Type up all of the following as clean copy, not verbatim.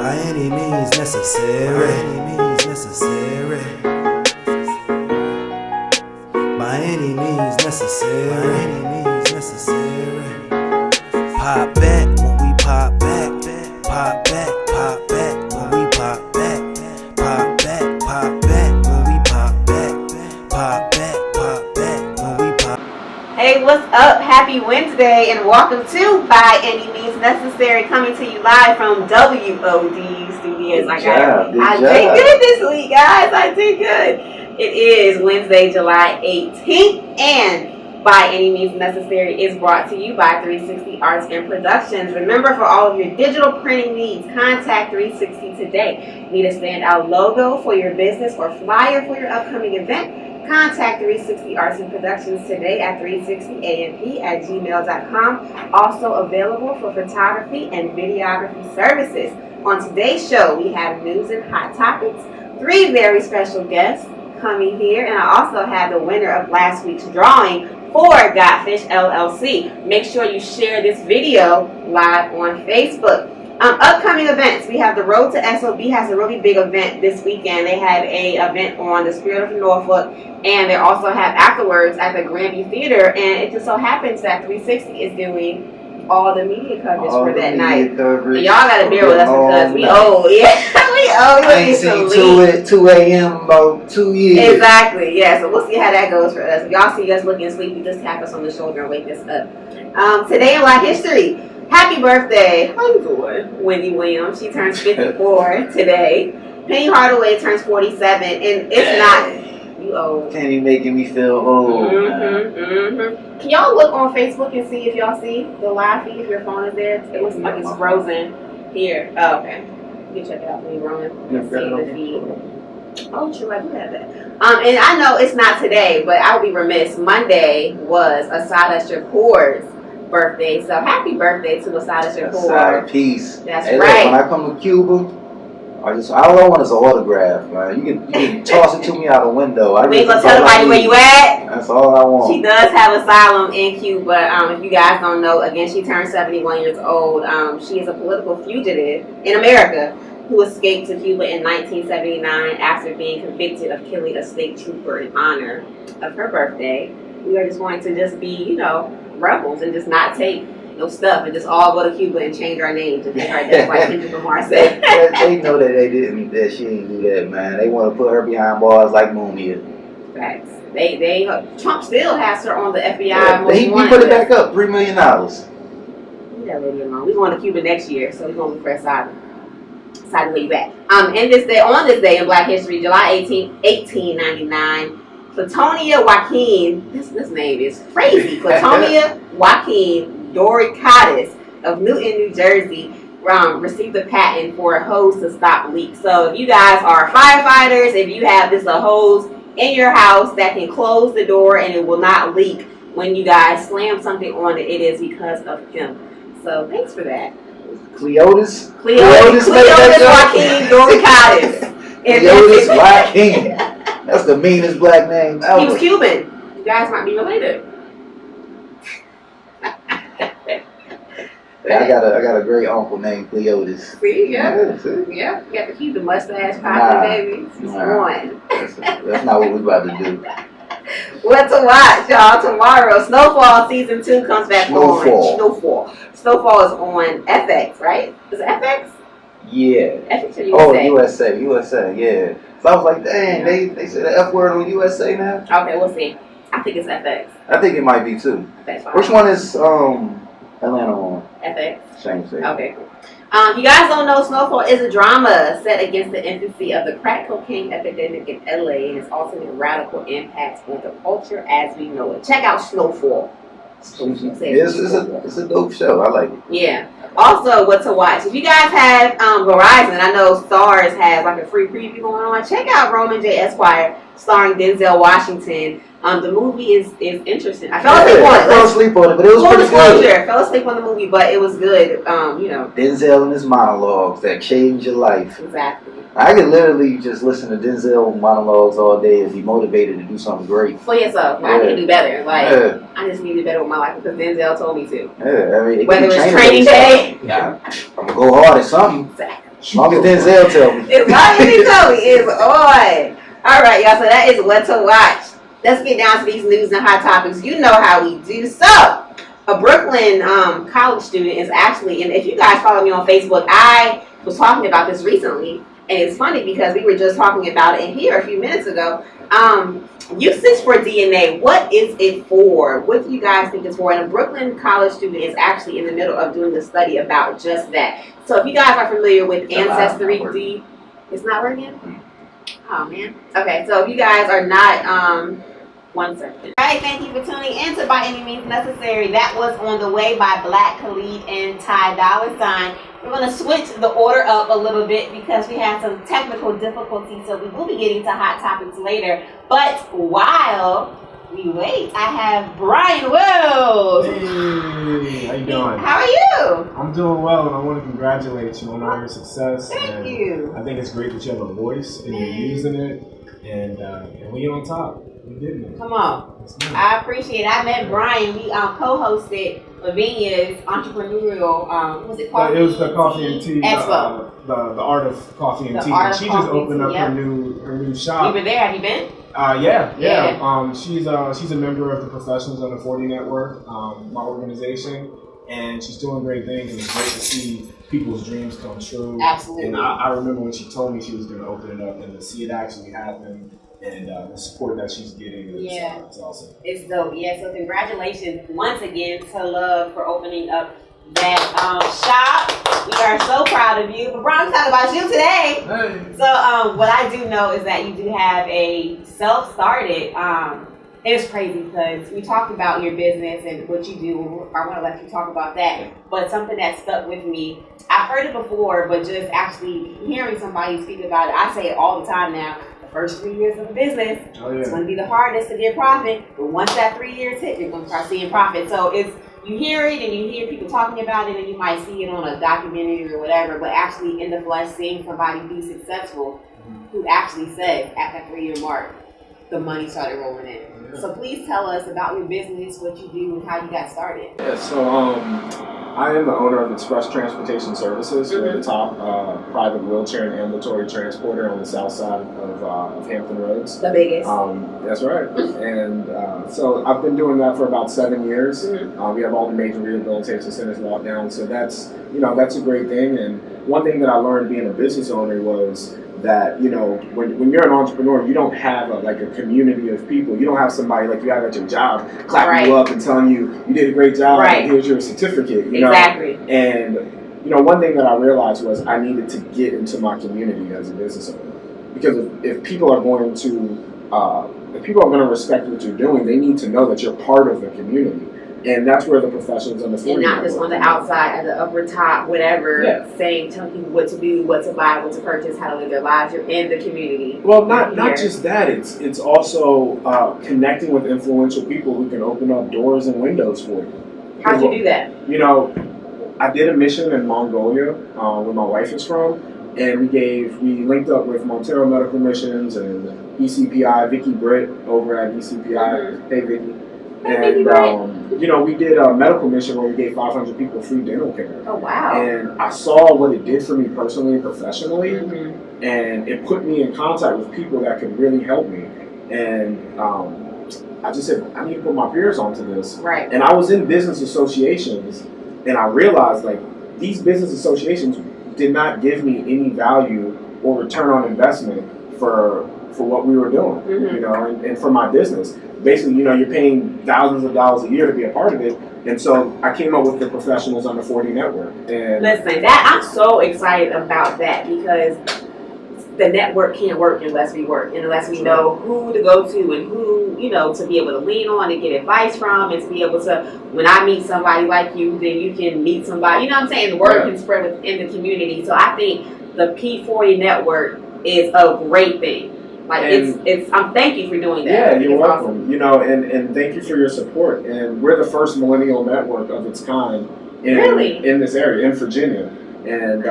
By any means necessary. By any means necessary. By any means necessary. By any means necessary. Pop back when we pop back. Pop back, pop back when we pop back. Pop back, pop back when we pop back. Pop back, pop back when we pop. Hey, what's up? Happy Wednesday and welcome to By Any Means Necessary, coming to you live from WOD Studios. I did good this week, guys. I did good. It is Wednesday, July 18th, and By Any Means Necessary is brought to you by 360 Arts and Productions. Remember, for all of your digital printing needs, contact 360 today. Need a standout logo for your business or flyer for your upcoming event? Contact 360 Arts and Productions today at 360amp@gmail.com. Also available for photography and videography services. On today's show, we have news and hot topics, 3 very special guests coming here, and I also have the winner of last week's drawing for Godfish LLC. Make sure you share this video live on Facebook. Upcoming events, we have the Road to SOB has a really big event this weekend. They have a event on the Spirit of Norfolk, and they also have afterwards at the Granby Theater, and it just so happens that 360 is doing all the media coverage for that night. And y'all gotta bear with us because we owe. Yeah, we owe. I ain't seen 2 a.m. about 2 years. Exactly, yeah, so we'll see how that goes for us. If y'all see us looking sleepy, just tap us on the shoulder and wake us up. Today in Black History, happy birthday, how you doing, Wendy Williams? She turns 54 today. Penny Hardaway turns 47, and it's not, you old. Penny making me feel old. Can y'all look on Facebook and see if y'all see the live feed if your phone is there? It looks like it's frozen here. Oh, okay. You can check it out when you're rolling. See the feed. Oh, true, I do have that. And I know it's not today, but I would be remiss. Monday was Asada Shakur's birthday, so happy birthday to Asada Shakur. Asada, peace. That's hey, right. Look, when I come to Cuba, all I want is an autograph, man. You can toss it to me out the window. We ain't gonna tell nobody where you at. That's all I want. She does have asylum in Cuba. If you guys don't know, again, she turned 71 years old. She is a political fugitive in America who escaped to Cuba in 1979 after being convicted of killing a state trooper in honor of her birthday. We are just going to just be, rebels and just not take no stuff and just all go to Cuba and change our names and make her identify like Kendrick Lamar said. They know that she didn't do that, man. They want to put her behind bars like Mumia. Facts. Trump still has her on the FBI. He put it back up, $3 million. Leave that lady alone. We're going to Cuba next year, so we're going to be fresh side to way back. On this day in Black History, July 18th, 1899. Platonia Joaquin, this name is crazy. Platonia Joaquin Doricadis of Newton, New Jersey, received a patent for a hose to stop leaks. So if you guys are firefighters, if you have a hose in your house that can close the door and it will not leak when you guys slam something on it, it is because of him. So thanks for that. Cleotis Joaquin Doricadis. Cleotis Joaquin. That's the meanest black name ever. He was Cuban. You guys might be related. I got a great uncle named Cleotis. See, yeah. You got to keep the mustache popping, baby. One. That's not what we about to do. What to watch, y'all? Tomorrow, Snowfall Season 2 comes back on. Snowfall is on FX, right? Is it FX? Yeah. FX or USA? USA, yeah. So I was like, dang, they say the F word on USA now? Okay, we'll see. I think it's FX. I think it might be too. Which one is Atlanta on? FX. Same thing. Okay. You guys don't know, Snowfall is a drama set against the infancy of the crack cocaine epidemic in LA and its ultimate radical impacts on the culture as we know it. Check out Snowfall. It's a dope show. I like it. Yeah. Also, what to watch. If you guys have Verizon, I know Starz has like a free preview going on. Check out Roman J. Esquire, starring Denzel Washington. The movie is interesting. I fell asleep on it. But it was pretty good. I fell asleep on the movie, but it was good. Denzel and his monologues that change your life. Exactly. I could literally just listen to Denzel monologues all day and be motivated to do something great. For yourself. I need to do better. I just need to do better with my life because Denzel told me to. Yeah, whether it's training day. Yeah, I'm going to go hard at something. Exactly. As long as Denzel tell me. As long as he told me, it's on. All right, y'all. So that is what to watch. Let's get down to these news and hot topics. You know how we do. So, a Brooklyn college student is actually, and if you guys follow me on Facebook, I was talking about this recently, and it's funny because we were just talking about it in here a few minutes ago. Usage for DNA, what is it for? What do you guys think it's for? And a Brooklyn college student is actually in the middle of doing a study about just that. So if you guys are familiar with Ancestry, it's not working? Oh man. Okay, so if you guys are not, one second. All right, thank you for tuning in to By Any Means Necessary. That was On the Way by Black Khalid and Ty Dolla $ign. We're going to switch the order up a little bit because we had some technical difficulties, so we will be getting to hot topics later. But while we wait, I have Brian Wills. Hey, how you doing? How are you? I'm doing well, and I want to congratulate you on all your success. Thank you. I think it's great that you have a voice and you're using it, and we on top. We did it. Come on. I appreciate it. I met Brian. We co-hosted Lavinia's entrepreneurial, what was it called? It was the Coffee and Tea Expo. The art of coffee and The tea. art And of she coffee just opened and up tea, her new shop. You were there? Have you been? Yeah. She's a member of the Professionals Under 40 Network, my organization, and she's doing great things. And it's great to see people's dreams come true. Absolutely. And I remember when she told me she was going to open it up, and to see it actually happen, and the support that she's getting is it's awesome. It's dope. Yeah. So congratulations once again to Love for opening up that shop. We are so proud of you. But Brian, talk about you today. Hey. So what I do know is that you do have a self-started. It's crazy because we talked about your business and what you do. I want to let you talk about that. But something that stuck with me, I've heard it before, but just actually hearing somebody speak about it, I say it all the time now. The first 3 years of a business, it's going to be the hardest to get profit. But once that 3 years hit, you're going to start seeing profit. So you hear it and you hear people talking about it and you might see it on a documentary or whatever, but actually in the flesh seeing somebody be successful who actually said at that 3 year mark, the money started rolling in. Yeah. So please tell us about your business, what you do, and how you got started. Yeah, so I am the owner of Express Transportation Services. We're the top private wheelchair and ambulatory transporter on the south side of Hampton Roads. The biggest. That's right. And so I've been doing that for about 7 years. We have all the major rehabilitation centers locked down, so that's a great thing. And one thing that I learned being a business owner was that, when you're an entrepreneur, you don't have a community of people. You don't have somebody like you have at your job clapping you up and telling you did a great job and here's your certificate. Exactly. And, one thing that I realized was I needed to get into my community as a business owner. Because if people are going to respect what you're doing, they need to know that you're part of the community. And that's where the Professionals Under 40 and not just on the outside, at the upper top, whatever, telling people what to do, what to buy, what to purchase, how to live their lives. You're in the community. Well, not just that. It's also connecting with influential people who can open up doors and windows for you. How'd you do that? I did a mission in Mongolia, where my wife is from, and we linked up with Montero Medical Missions and ECPI, Vicky Britt over at ECPI. Hey, Vicky. And, we did a medical mission where we gave 500 people free dental care. Oh, wow. And I saw what it did for me personally and professionally, and it put me in contact with people that could really help me. And I just said, I need to put my peers onto this. Right. And I was in business associations, and I realized, these business associations did not give me any value or return on investment for what we were doing, and for my business. Basically, you're paying thousands of dollars a year to be a part of it. And so I came up with the Professionals Under 40 Network. And listen, I'm so excited about that because the network can't work unless we work, and unless we know who to go to and who, to be able to lean on and get advice from, and to be able to, when I meet somebody like you, then you can meet somebody, what I'm saying? The word can spread within the community. So I think the P40 network is a great thing. Thank you for doing that. Yeah, you're welcome. Awesome. And thank you for your support. And we're the first millennial network of its kind in this area, in Virginia. And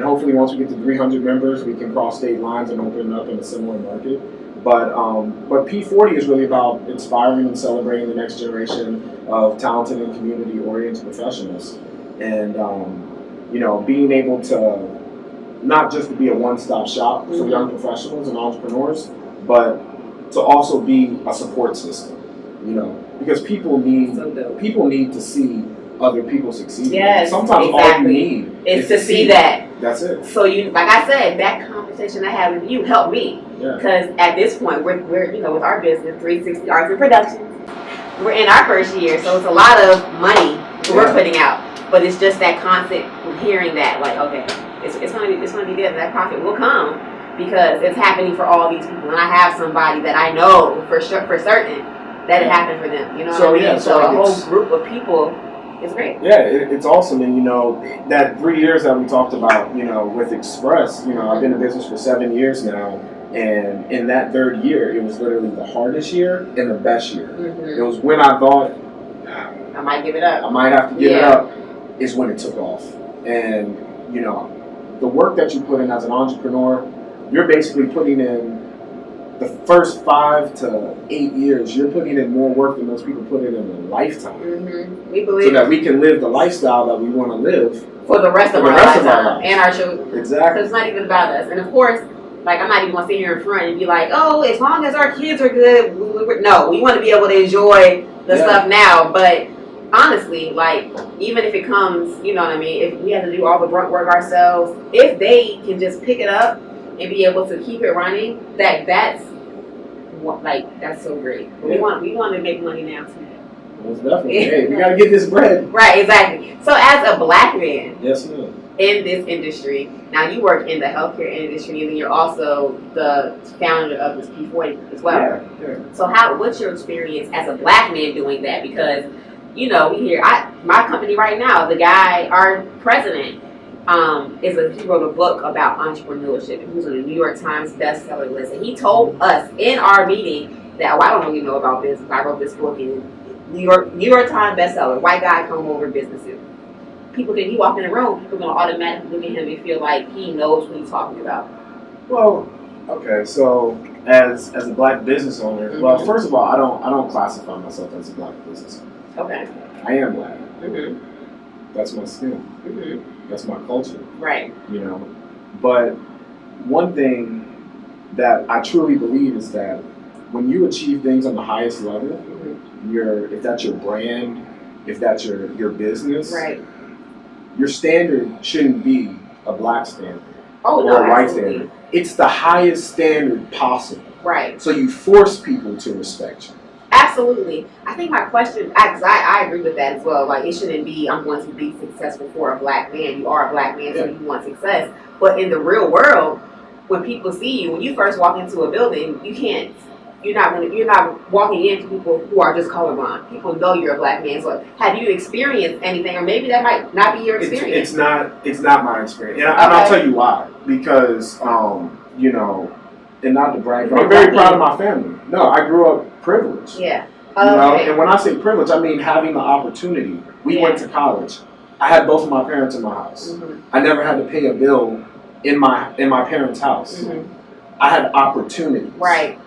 hopefully once we get to 300 members, we can cross state lines and open up in a similar market. But P40 is really about inspiring and celebrating the next generation of talented and community-oriented professionals. And, being able to not just to be a one-stop shop for young professionals and entrepreneurs, but to also be a support system. You know, because people need to see other people succeed. Yes, sometimes all you need is to see that. That's it. So you, like I said, that conversation I had with you helped me. Because at this point, we're you know, with our business, 360 Arts and Productions, we're in our first year, so it's a lot of money we're putting out. But it's just that constant hearing that, like, okay, it's gonna be there. That profit will come because it's happening for all these people, and I have somebody that I know for sure, for certain, that it happened for them. You know what I mean? Yeah, so a whole group of people. It's great. Yeah, it's awesome. And, you know, that 3 years that we talked about, you know, with Express, you know, I've been in business for 7 years now. And in that third year, it was literally the hardest year and the best year. It was when I thought, I might give it up. I might have to give it up, is when it took off. And, you know, the work that you put in as an entrepreneur, you're basically putting in the first 5 to 8 years, you're putting in more work than most people put in a lifetime. We believe so that we can live the lifestyle that we want to live for the rest of our lifetime and our children. Exactly. So it's not even about us. And of course, like, I'm not even going to sit here in front and be like, oh, as long as our kids are good, no, we want to be able to enjoy the stuff now. But honestly, like, even if it comes, you know what I mean, if we have to do all the grunt work ourselves, if they can just pick it up and be able to keep it running, that's so great. But we want to make money now too. Most definitely. Hey, we gotta get this bread. Right, exactly. So as a black man, yes, ma'am, in this industry, now you work in the healthcare industry, and then you're also the founder of this P40 as well. Yeah. So what's your experience as a black man doing that? Because, you know, we hear my company right now, the guy, our president, he wrote a book about entrepreneurship. He was on the New York Times bestseller list, and he told us in our meeting that, I don't really know about business. I wrote this book in New York Times bestseller. White guy come over businesses. People think he walk in the room, people gonna automatically look at him and feel like he knows what he's talking about. Well, okay, so as a black business owner, well, first of all, I don't classify myself as a black business owner. Okay. I am black. That's my skin. That's my culture. Right. You know, but one thing that I truly believe is that when you achieve things on the highest level, if that's your brand, if that's your business, right, your standard shouldn't be a black standard or a white standard. It's the highest standard possible. Right. So you force people to respect you. Absolutely. I think my question, because I agree with that as well. Like, it shouldn't be, I'm going to be successful for a black man. You are a black man, so you want success. But in the real world, when people see you, when you first walk into a building, you're not walking into people who are just colorblind. People know you're a black man. So have you experienced anything, or maybe that might not be your experience? It's not my experience, and I'll tell you why. Because you know, and not to brag, but I'm very proud of my family. No, I grew up privileged. Yeah. You know, and when I say privilege, I mean having the opportunity. We went to college. I had both of my parents in my house. I never had to pay a bill in my parents' house. I had opportunities. Right.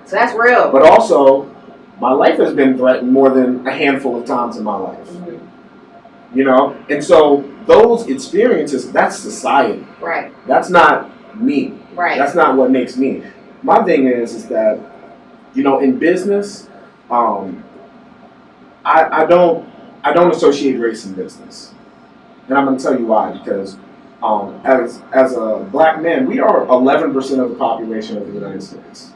So that's real. But also, my life has been threatened more than a handful of times in my life. You know? And so those experiences, that's society. Right. That's not me. Right. That's not what makes me. My thing is that, you know, in business, I don't associate race in business. And I'm going to tell you why. Because as a black man, we are 11% of the population of the United States.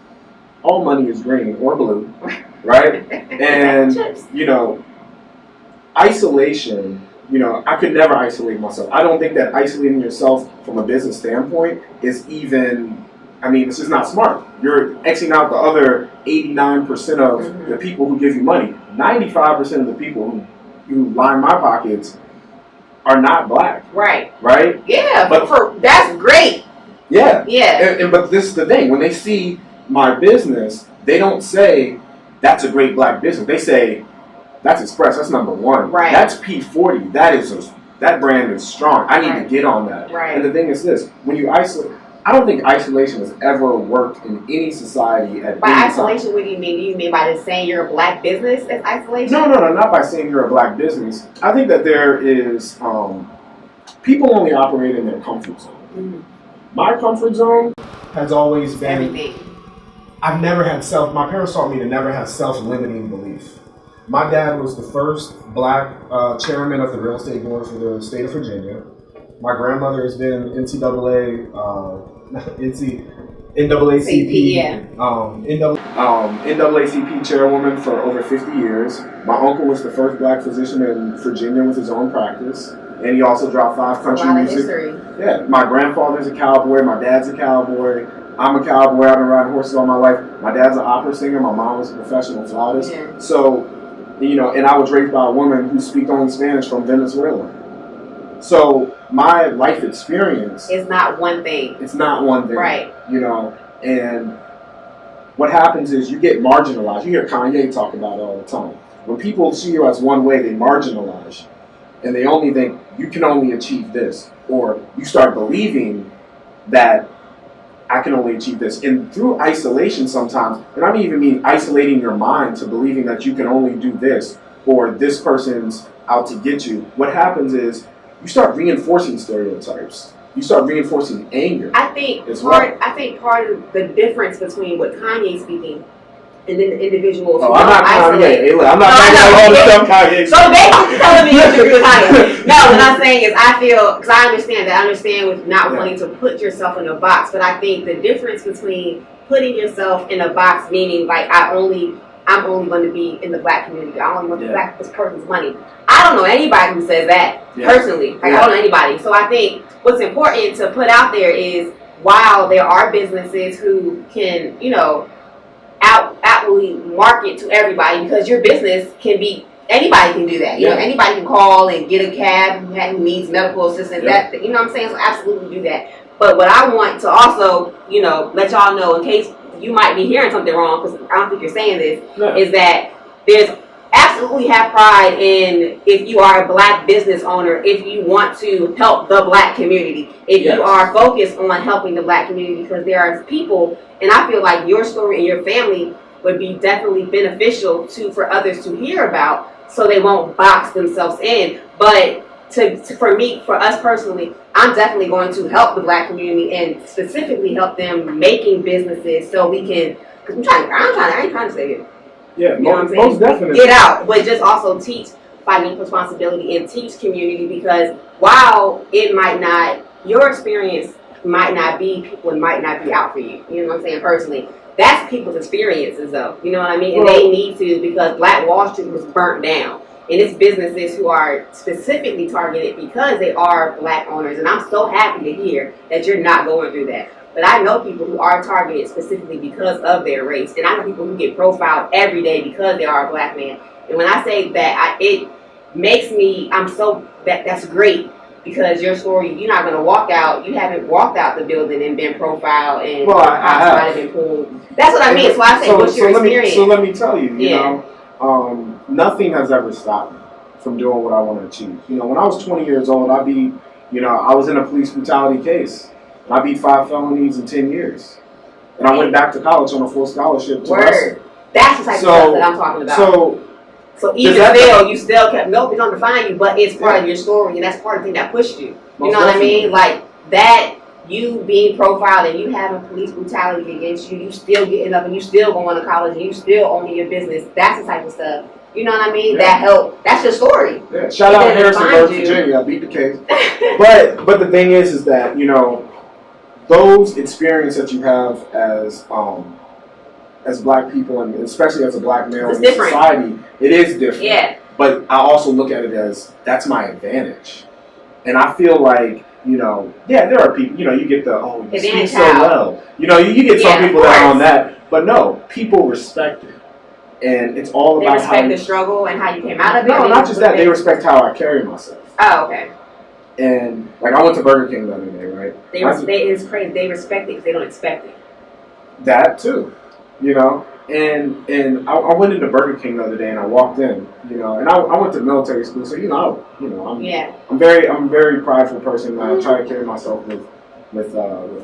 All money is green or blue, right? And, you know, isolation, you know, I could never isolate myself. I don't think that isolating yourself from a business standpoint is even, I mean, it's just not smart. You're Xing out the other 89% of the people who give you money. 95% of the people who line my pockets are not black. Right. Right? Yeah, but that's great. Yeah. Yeah. But this is the thing. When they see my business, they don't say that's a great black business. They say that's Express. That's number one. Right. That's P40. That brand is strong. I need to get on that. Right. And the thing is this: when you isolate, I don't think isolation has ever worked in any society at by any isolation, time. what do you mean? Do you mean by just saying you're a black business as isolation? No, not by saying you're a black business. I think that there is people only operate in their comfort zone. My comfort zone has always been Everything. I've never had my parents taught me to never have self-limiting belief. My dad was the first black chairman of the real estate board for the state of Virginia. My grandmother has been NAACP, NAACP chairwoman for over 50 years. My uncle was the first black physician in Virginia with his own practice, and he also dropped 5 country music. History. Yeah, my grandfather's a cowboy, my dad's a cowboy. I'm a cowboy. I've been riding horses all my life. My dad's an opera singer. My mom was a professional flautist. Yeah. So, and I was raised by a woman who speaks only Spanish from Venezuela. So my life experience is not one thing. It's not one thing. Right. And what happens is you get marginalized. You hear Kanye talk about it all the time. When people see you as one way, they marginalize you. And they only think you can only achieve this. Or you start believing that I can only achieve this. And through isolation sometimes, and I don't even mean isolating your mind to believing that you can only do this or this person's out to get you. What happens is you start reinforcing stereotypes. You start reinforcing anger. I think part of the difference between what Kanye's speaking and then the individuals who I'm not isolate. Kanye. I'm not saying all the stuff Kanye. So basically telling me you agree with Kanye. No, what I'm saying is I feel, because I understand with not wanting to put yourself in a box, but I think the difference between putting yourself in a box, meaning like I'm only going to be in the black community. I only want the black this person's money. I don't know anybody who says that personally. I don't know anybody. So I think what's important to put out there is while there are businesses who can, outwardly market to everybody, because your business can be, anybody can do that. Anybody can call and get a cab who needs medical assistance. That what I'm saying? So absolutely do that. But what I want to also, let y'all know, in case you might be hearing something wrong, because I don't think you're saying this, is that there's absolutely have pride in if you are a black business owner, if you want to help the black community, if you are focused on helping the black community, because there are people, and I feel like your story and your family would be definitely beneficial for others to hear about, so they won't box themselves in. But for us personally, I'm definitely going to help the black community and specifically help them making businesses so we can, because I ain't trying to say it. Yeah, most definitely. Get out, but just also teach financial responsibility and teach community, because while your experience might not be people and might not be out for you. You know what I'm saying? Personally, that's people's experiences, though. You know what I mean? And they need to, because Black Wall Street was burnt down. And it's businesses who are specifically targeted because they are black owners. And I'm so happy to hear that you're not going through that. But I know people who are targeted specifically because of their race. And I know people who get profiled every day because they are a black man. And when I say that, it makes me, that's great. Because your story, you're not going to walk out. You haven't walked out the building and been profiled and I have been pulled. That's what I mean. So I say, what's your experience? So let me tell you, you know, nothing has ever stopped me from doing what I want to achieve. You know, when I was 20 years old, I was in a police brutality case. And I beat 5 felonies in 10 years. And I went back to college on a full scholarship to wrestle. That's the type of stuff that I'm talking about. So even still, you still kept, nope, it don't define you, but it's part of your story, and that's part of the thing that pushed you. You know what I mean? Like, that, you being profiled and you having police brutality against you, you still getting up and you still going to college and you still owning your business, that's the type of stuff. You know what I mean? That helped. That's your story. Yeah. Shout out Harrisonburg, Virginia. I beat the case. but the thing is that, you know, those experiences that you have as black people, and especially as a black male in society, it is different. Yeah. But I also look at it as, that's my advantage. And I feel like, you know, there are people, you know, you get the, you speak so well. You know, you get some people that are on that. But no, people respect it. And it's all about how... They respect the struggle and how you came out of it? No, not just that. They respect how I carry myself. Oh, okay. And, like, I went to Burger King the other day, right? It's crazy. They respect it because they don't expect it. That, too. You know? And I went into Burger King the other day and I walked in, you know, and I went to military school, so I'm a very prideful person. I try to carry myself with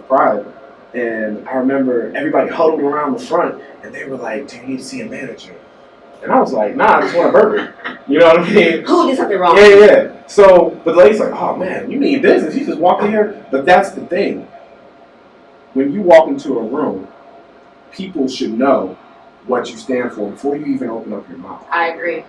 pride. And I remember everybody huddled around the front and they were like, "Do you need to see a manager?" And I was like, "Nah, I just want a burger." You know what I mean? Who did something wrong? Yeah. So, but the lady's like, oh man, you need this, and she just walked in here. But that's the thing. When you walk into a room, people should know what you stand for before you even open up your mouth. I agree.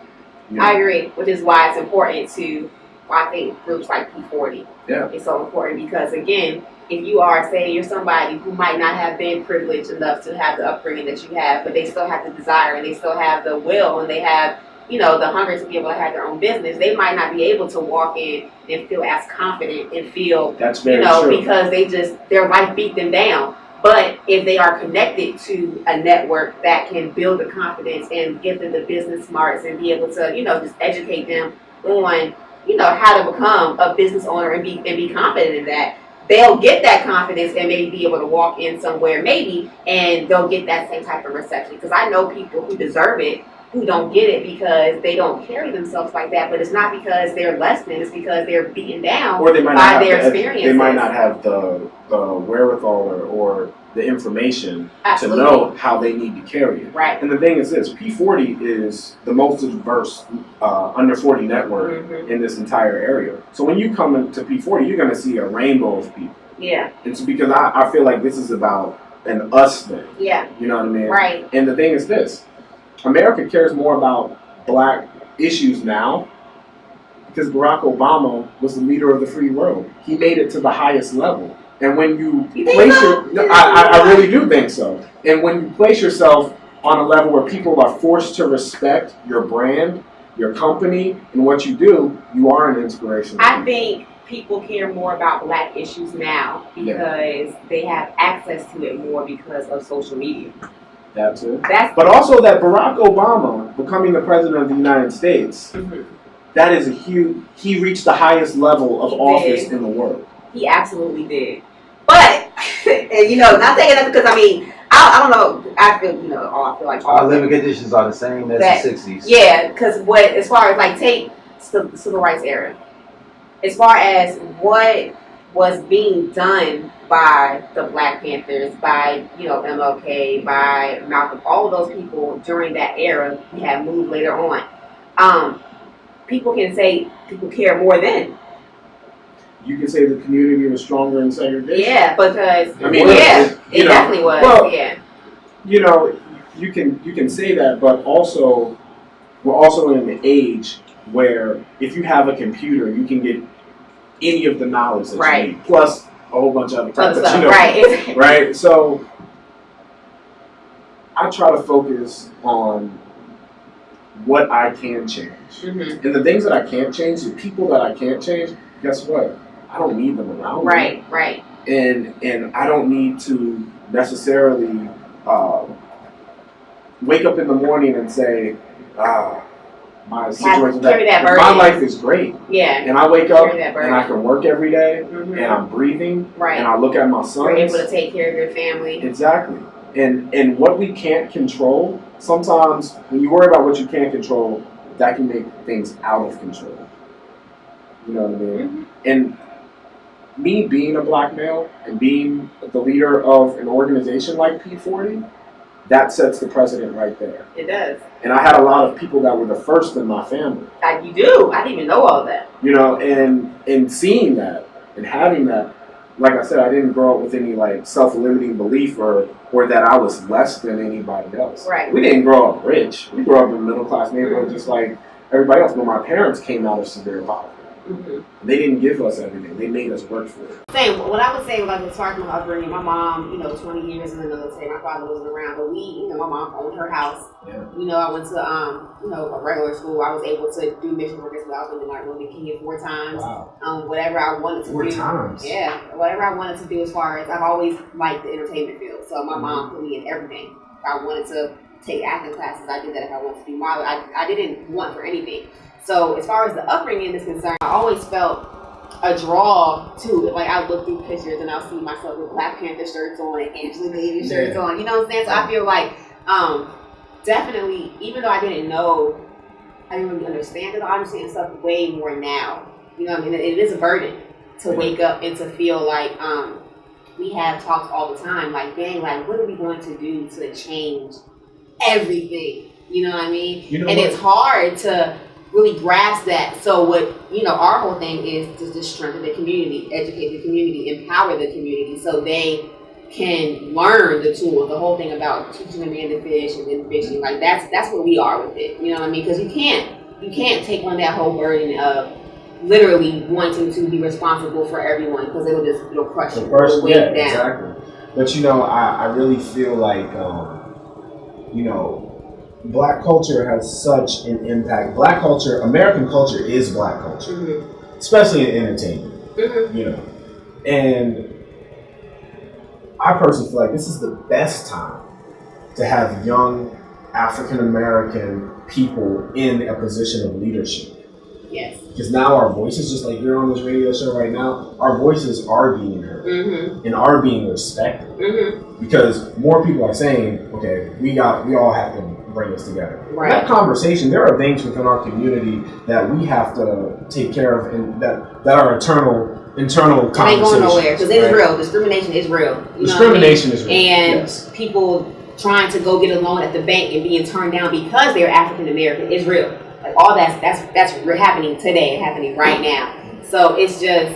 You know? I agree, which is why it's important to, I think, groups like P40. Yeah. It's so important because, again, if you are, say, you're somebody who might not have been privileged enough to have the upbringing that you have, but they still have the desire and they still have the will and they have, you know, the hunger to be able to have their own business, they might not be able to walk in and feel as confident and feel, That's very you know, true. because they just, their life beat them down. But if they are connected to a network that can build the confidence and give them the business smarts and be able to, you know, just educate them on, you know, how to become a business owner and be confident in that, they'll get that confidence and maybe be able to walk in somewhere maybe and they'll get that same type of reception. Because I know people who deserve it who don't get it because they don't carry themselves like that, but it's not because they're less than, it's because they're beaten down Or they might by not their have experiences. They might not have the wherewithal or the information Absolutely. to know how they need to carry it. Right. And the thing is this, P40 is the most diverse under 40 network Mm-hmm. in this entire area. So when you come into P40, you're going to see a rainbow of people. Yeah. It's because I feel like this is about an us thing. Yeah. You know what I mean? Right. And the thing is this, America cares more about black issues now because Barack Obama was the leader of the free world. He made it to the highest level. And when you think place so? I really do think so. And when you place yourself on a level where people are forced to respect your brand, your company, and what you do, you are an inspiration. I think people care more about black issues now because they have access to it more because of social media. That's it. That's But also that Barack Obama becoming the president of the United States, that is a huge, he reached the highest level of He office did. in the world. He absolutely did. But and you know, not taking that because I mean, I don't know. I feel I feel like Our living conditions are the same as That- the 60s. Yeah, because as far as like take the civil rights era, as far as what was being done by the Black Panthers, by MLK, by Malcolm, all of those people during that era, we have moved later on. People can say people care more then. You can say the community was stronger in segregation. Yeah, because I mean, it definitely was. Well, yeah, you can say that, but also we're also in an age where if you have a computer, you can get any of the knowledge that Right. you need, plus a whole bunch of other stuff other that stuff, you know. right? Right. So I try to focus on what I can change, Mhm. and the things that I can't change, the people that I can't change. Guess what? I don't need them around me. Right. And I don't need to necessarily wake up in the morning and say, my situation, carry that my burden. life is great. Yeah, And I wake up Carry that burden. and I can work every day Mhm. and I'm breathing Right. and I look at my You're sons. able to take care of your family. Exactly. And what we can't control, sometimes when you worry about what you can't control, that can make things out of control. You know what I mean? Mhm. And me being a black male and being the leader of an organization like P40, that sets the precedent right there. It does. And I had a lot of people that were the first in my family, You do. I didn't even know all that. and seeing that and having that, like I said, I didn't grow up with any like self-limiting belief or that I was less than anybody else. Right. We didn't grow up rich. We grew up in a middle-class neighborhood just like everybody else, but my parents came out of severe poverty. Mm-hmm. They didn't give us everything. They made us work for it. Same. What I would say, like as far as my upbringing, my mom, 20 years in the military. My father wasn't around, but my mom owned her house. Yeah. I went to, a regular school. I was able to do mission work as well. I was in Martin Luther King 4 times. Wow. Whatever I wanted to 4 do. times. Yeah, whatever I wanted to do as far as I've always liked the entertainment field. So my mom put me in everything. If I wanted to take acting classes, I did that. If I wanted to do modeling, I didn't want for anything. So as far as the upbringing is concerned, I always felt a draw to it. Like I look through pictures and I'll see myself with Black Panther shirts on and Angela Davis shirts on. You know what I'm saying? So I feel like definitely, even though I didn't really understand it, I understand stuff way more now. You know what I mean? It is a burden to wake up and to feel like we have talks all the time, like, dang, like what are we going to do to change everything? You know what I mean? You know and what? it's hard to really grasp that. So what, our whole thing is to just strengthen the community, educate the community, empower the community so they can learn the tools. The whole thing about teaching a man to fish and then fishing, like that's where we are with it. You know what I mean? Because you can't take on that whole burden of literally wanting to be responsible for everyone, because it'll crush you. Yeah, exactly. But I really feel like Black culture has such an impact. Black culture, American culture is Black culture, especially in entertainment. And I personally feel like this is the best time to have young African American people in a position of leadership. Yes. Because now our voices, just like you're on this radio show right now, our voices are being heard and are being respected. Because more people are saying, okay, we all have to bring this together. Right. That conversation, there are things within our community that we have to take care of, and that are internal conversations. They ain't going nowhere, because it's real. Discrimination is real. Discrimination is real. And people trying to go get a loan at the bank and being turned down because they're African American is real. Like all that's happening today, happening right now. So it's just,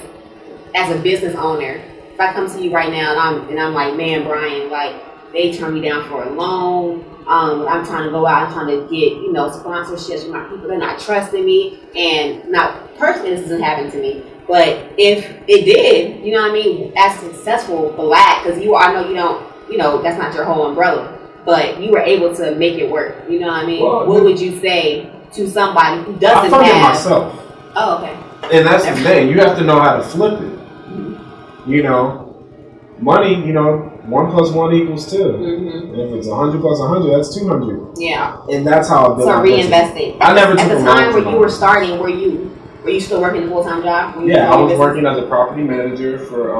as a business owner, if I come to you right now and I'm like, man, Brian, like they turned me down for a loan. I'm trying to go out, I'm trying to get, sponsorships from my people. They're not trusting me. And not personally, this doesn't happen to me. But if it did, you know what I mean, as successful Black, because I know you don't, that's not your whole umbrella, but you were able to make it work. You know what I mean? Well, what would you say to somebody who doesn't I funded have myself. Oh, okay. And that's the thing. You have to know how to flip it. Money, 1 + 1 = 2. And if it's 100 + 100, that's 200. Yeah. And that's how I built my business. Reinvesting. I never At took the a loan time for when you were starting, were you still working a full-time job? Yeah, I was working as a property manager for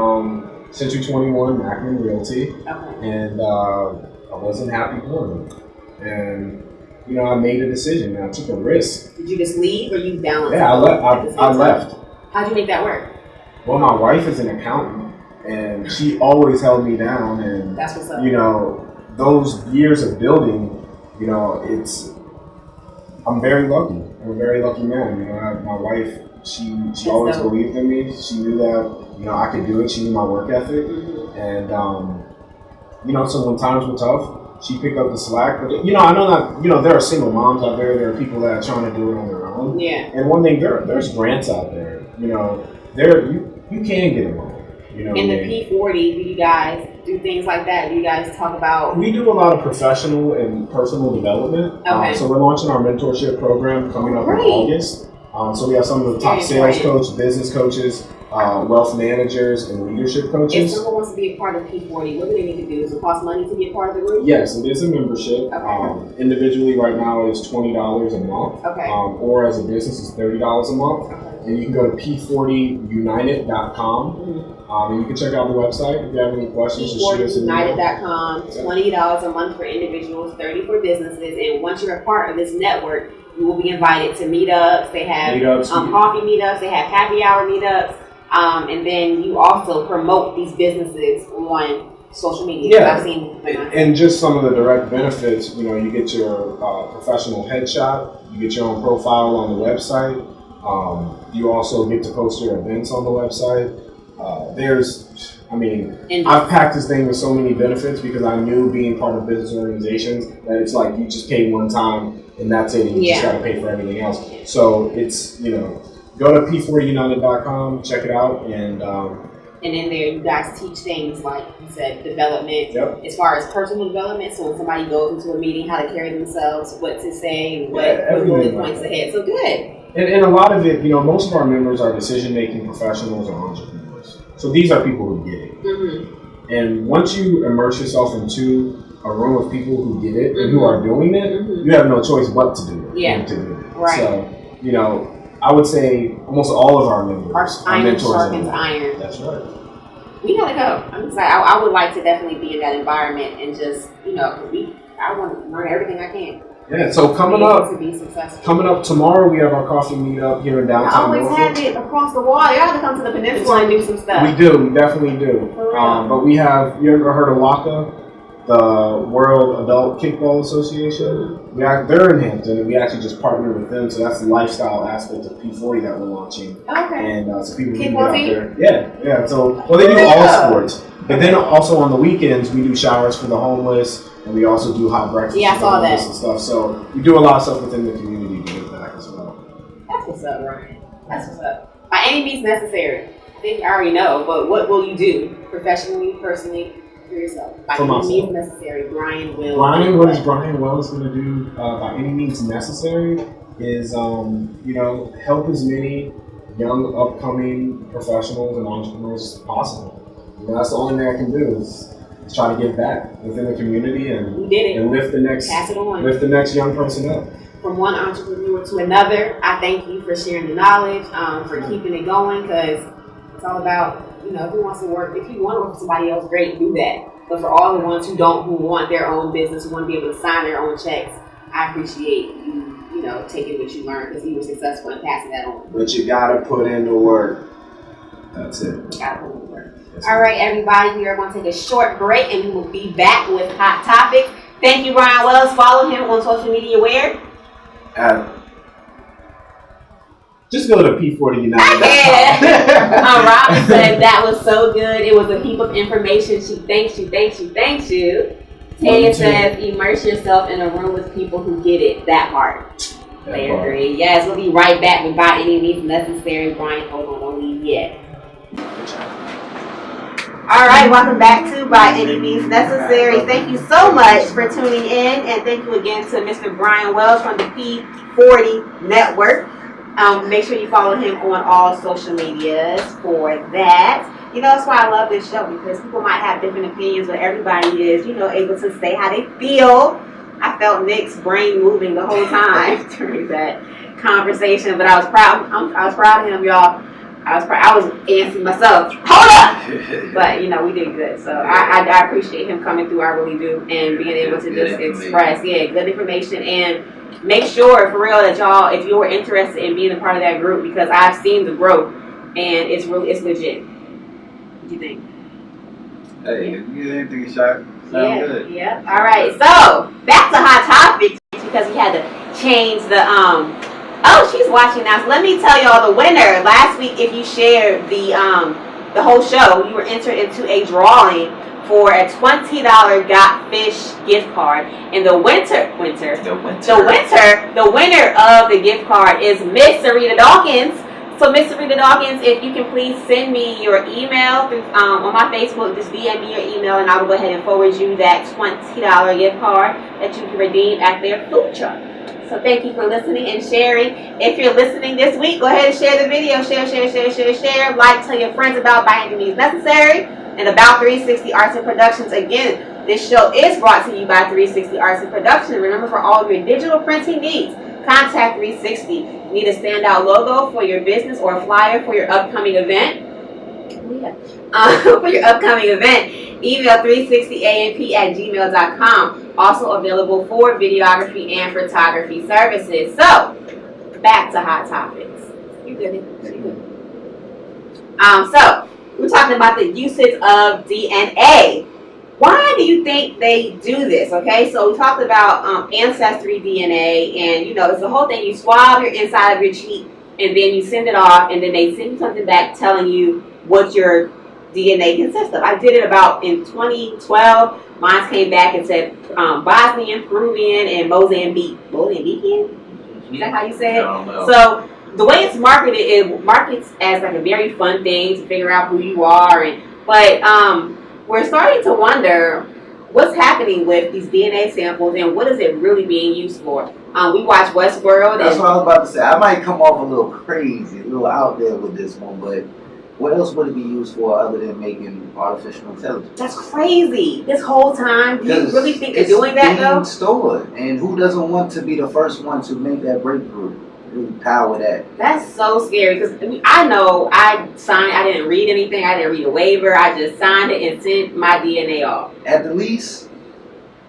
Century 21 Macklin Realty. Okay. And I wasn't happy doing it. And I made a decision and I took a risk. Did you just leave or you balanced? Yeah, I left. How'd you make that work? Well, my wife is an accountant and she always held me down, and that's what's up. Those years of building, I'm very lucky. I'm a very lucky man. My wife, she always believed in me. She knew that, I could do it. She knew my work ethic. And, so when times were tough, she picked up the slack. But, I know that, there are single moms out there. There are people that are trying to do it on their own. Yeah. And one thing, there's grants out there. You can get a loan. In the P40, do you guys do things like that? Do you guys talk about? We do a lot of professional and personal development. Okay. So we're launching our mentorship program coming up in August. So we have some of the top sales coaches, business coaches, wealth managers, and leadership coaches. If someone wants to be a part of P40, what do they need to do? Does it cost money to be a part of the group? Yes, it is a membership. Okay. Individually, right now, is $20 a month. Okay. Or as a business, is $30 a month. Okay. And you can go to p40united.com. And you can check out the website if you have any questions. p40united.com. $20 a month for individuals, $30 for businesses. And once you're a part of this network, you will be invited to meetups. They have coffee meetups. They have happy hour meetups. And then you also promote these businesses on social media. Yeah, I've seen and just some of the direct benefits. You get your professional headshot. You get your own profile on the website. You also get to post your events on the website. I've packed this thing with so many benefits because I knew being part of business organizations that it's like you just pay one time and that's it, and you just got to pay for everything else. So it's, go to p40united.com, check it out, and in there, you guys teach things like you said, development, as far as personal development. So when somebody goes into a meeting, how to carry themselves, what to say, what bullet points ahead. So good. And a lot of it, most of our members are decision-making professionals or entrepreneurs. So these are people who get it. And once you immerse yourself into a room of people who get it and who are doing it, you have no choice but to do it. Yeah. To do it. Right. So, I would say almost all of our members are iron mentors. Sharpens iron. That's right. We gotta go. I'm excited. I would like to definitely be in that environment and just, I want to learn everything I can. Yeah, so coming up tomorrow, we have our coffee meetup here in downtown. I always have it across the water. You have to come to the peninsula and do some stuff. We definitely do. But we have, you ever heard of LACA? the World Adult Kickball Association. They're in Hampton, and we actually just partnered with them. So that's the lifestyle aspect of P40 that we're launching. Okay. And so people can Kickball get out there. Yeah. So they do all sports, but then also on the weekends we do showers for the homeless, and we also do hot breakfast Yeah, I for the saw homeless that. and stuff. So we do a lot of stuff within the community to give back as well. That's what's up, Ryan. That's what's up. By any means necessary. I think you already know, but what will you do professionally, personally, for yourself? By For any myself. means necessary, Brian will. What is Brian Wells going to do by any means necessary is, help as many young upcoming professionals and entrepreneurs as possible. That's the only thing I can do is try to give back within the community and lift the next young person up. From one entrepreneur to another, I thank you for sharing the knowledge, for keeping it going, because it's all about, if you want to work with somebody else, great, do that. But for all the ones who want their own business, who want to be able to sign their own checks, I appreciate you, taking what you learned, because you were successful in passing that on. But you gotta put in the work. That's it. You gotta put in the work. All right, everybody, we are going to take a short break, and we will be back with Hot Topics. Thank you, Brian Wells. Follow him on social media where? Just go to P40 United. Robin said that was so good. It was a heap of information. She thanks you. Tanya says, immerse yourself in a room with people who get it. That part. They agree. Yes, we'll be right back with By Any Means Necessary. Brian, hold on, don't leave yet. All right, welcome back to By Any Means Necessary. Thank you so much for tuning in, and thank you again to Mr. Brian Wells from the P40 Network. Make sure you follow him on all social medias for that. That's why I love this show, because people might have different opinions, but everybody is, able to say how they feel. I felt Nick's brain moving the whole time during that conversation, but I was proud. I was proud of him, y'all. I was answering myself. Hold up! But we did good. So I appreciate him coming through. I really do, and being able to just express, good information, and make sure for real that y'all, if you're interested in being a part of that group, because I've seen the growth, and it's legit. What do you think? Hey, if you get anything a shot, sound good. Yeah. All right. So back to Hot Topics, because we had to change the Oh, she's watching now. So let me tell y'all the winner. Last week, if you shared the whole show, you were entered into a drawing for a $20 Got Fish gift card. And the winner of the gift card is Miss Sarita Dawkins. So Miss Sarita Dawkins, if you can please send me your email through, on my Facebook, just DM me your email, and I will go ahead and forward you that $20 gift card that you can redeem at their food truck. So thank you for listening and sharing. If you're listening this week, go ahead and share the video. Share. Like, tell your friends about By Any Means Necessary and about 360 Arts and Productions. Again, this show is brought to you by 360 Arts and Productions. Remember, for all of your digital printing needs, contact 360. Need a standout logo for your business or a flyer for your upcoming event? Email 360amp@gmail.com. Also available for videography and photography services. So, back to Hot Topics. You good? So we're talking about the usage of DNA. Why do you think they do this? Okay, so we talked about ancestry DNA, and it's the whole thing. You swab your inside of your cheek, and then you send it off, and then they send something back telling you what your DNA consists of. I did it about in 2012. Mine came back and said Bosnian, Peruvian, and Mozambique. Mozambican? Is that how you say it? So the way it's marketed, it markets as like a very fun thing to figure out who you are, but we're starting to wonder what's happening with these DNA samples and what is it really being used for. We watch Westworld. That's what I was about to say. I might come off a little crazy, a little out there with this one, but what else would it be used for other than making artificial intelligence? That's crazy. This whole time, do you really think they're doing that though? It's stored, and who doesn't want to be the first one to make that breakthrough? Really power that. That's so scary, because I know I signed. I didn't read anything. I didn't read a waiver. I just signed it and sent my DNA off. At the least,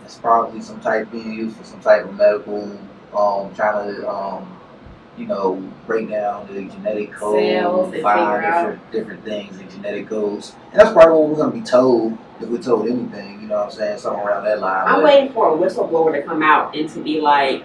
it's probably some type being used for some type of medical, trying to break down the genetic code, Cells and figure find out. different things in genetic codes. And that's probably what we're going to be told if we're told anything, you know what I'm saying? Something around that line. I'm waiting for a whistleblower to come out and to be like,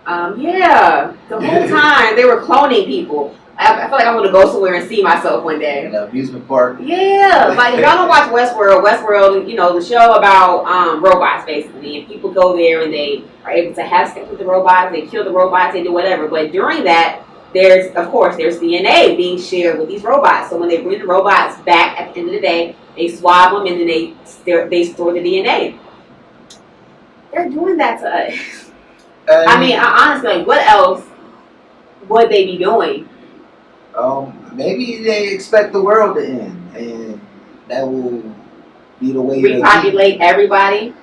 yeah, the whole time they were cloning people. I feel like I'm gonna go somewhere and see myself one day. In an amusement park. Yeah, like if y'all don't watch Westworld, the show about robots basically, and people go there and they are able to have sex with the robots, they kill the robots, they do whatever. But during that, there's DNA being shared with these robots. So when they bring the robots back at the end of the day, they swab them and then they store the DNA. They're doing that to us. I mean, honestly, like, what else would they be doing? Maybe they expect the world to end, and that will be the way repopulate everybody.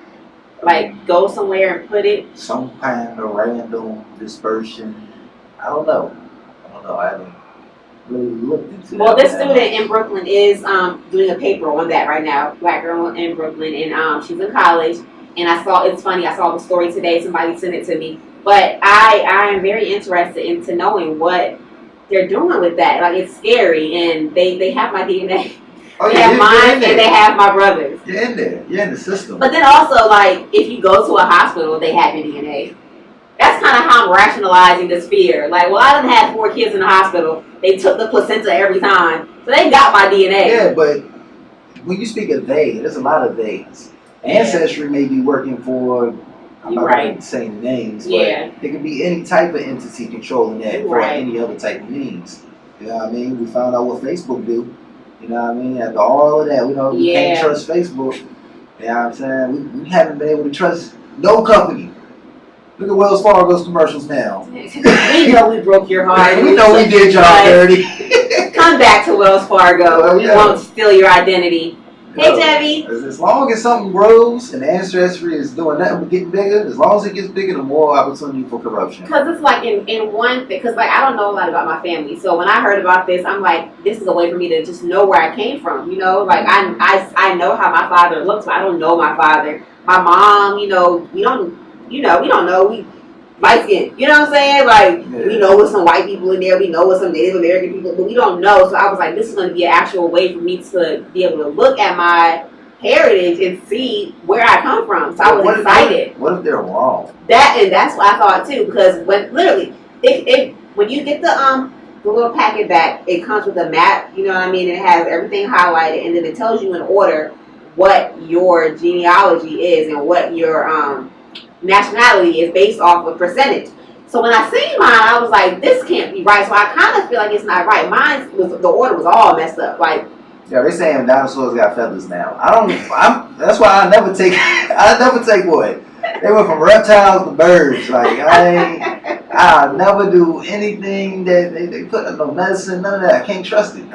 Like, go somewhere and put it. Some kind of random dispersion. I don't know. I haven't really looked into that. Well, this student in Brooklyn is doing a paper on that right now. Black girl in Brooklyn, and she's in college. And it's funny, I saw the story today. Somebody sent it to me. But I am very interested into knowing what they're doing with that. Like, it's scary, and they have my DNA. Oh, they have mine, and they have my brother's. You're in there. You're in the system. But then also, like, if you go to a hospital, they have your DNA. That's kind of how I'm rationalizing this fear. Like, well, I done had 4 kids in the hospital. They took the placenta every time. So they got my DNA. Yeah, but when you speak of they, there's a lot of theys. Ancestry may be working for, I'm not going to say names, but it could be any type of entity controlling that for any other type of means. You know what I mean? We found out what Facebook do. You know what I mean? After all of that, we can't trust Facebook. You know what I'm saying? We haven't been able to trust no company. Look at Wells Fargo's commercials now. We know we broke your heart. We know we did y'all dirty. Come back to Wells Fargo. We won't steal your identity. Hey, Debbie. As long as something grows and the ancestry is doing nothing but getting bigger, as long as it gets bigger, the more opportunity for corruption. Because it's like in one thing, because like I don't know a lot about my family. So when I heard about this, I'm like, this is a way for me to just know where I came from. You know, like I know how my father looks, but I don't know my father. My mom, we don't know. We light skin. You know what I'm saying? Like, we know with some white people in there. We know with some Native American people, but we don't know. So I was like, this is going to be an actual way for me to be able to look at my heritage and see where I come from. So I was excited. What if they're wrong? That's what I thought too. Because when you get the little packet back, it comes with a map. You know what I mean? It has everything highlighted, and then it tells you in order what your genealogy is and what your nationality is based off of percentage. So when I seen mine, I was like, this can't be right. So I kind of feel like it's not right. The order was all messed up. Like, yeah, they're saying dinosaurs got feathers now. That's why I never take what? They went from reptiles to birds. Like, I never do anything that they put no medicine, none of that. I can't trust it.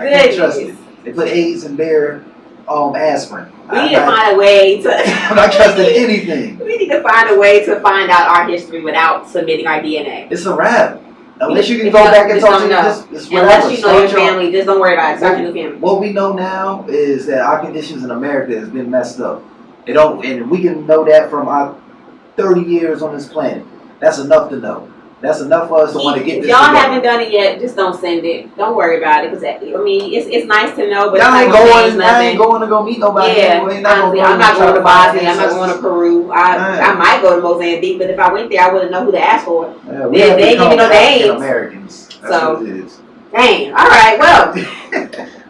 They put AIDS in their aspirin. We need to find a way to. I'm not trusting anything. We need to find a way to find out our history without submitting our DNA. It's a wrap. Unless you can go back and talk to this unless you know your family, just don't worry about it. Start your new family. What we know now is that our conditions in America has been messed up. And we can know that from our 30 years on this planet. That's enough to know. That's enough for us to want to get this. If y'all haven't done it yet, just don't send it. Don't worry about it, because it's nice to know, but y'all ain't going to go meet nobody. Yeah, honestly, I'm not going to Bosnia. I'm not going to Peru. I might go to Mozambique, but if I went there, I wouldn't know who to ask for. Yeah, they ain't giving no names. Americans. That's what it is. Dang. All right. Well,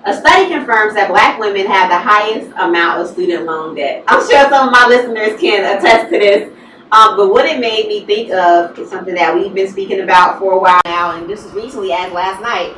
a study confirms that Black women have the highest amount of student loan debt. I'm sure some of my listeners can attest to this. But what it made me think of is something that we've been speaking about for a while now, and just as recently as last night.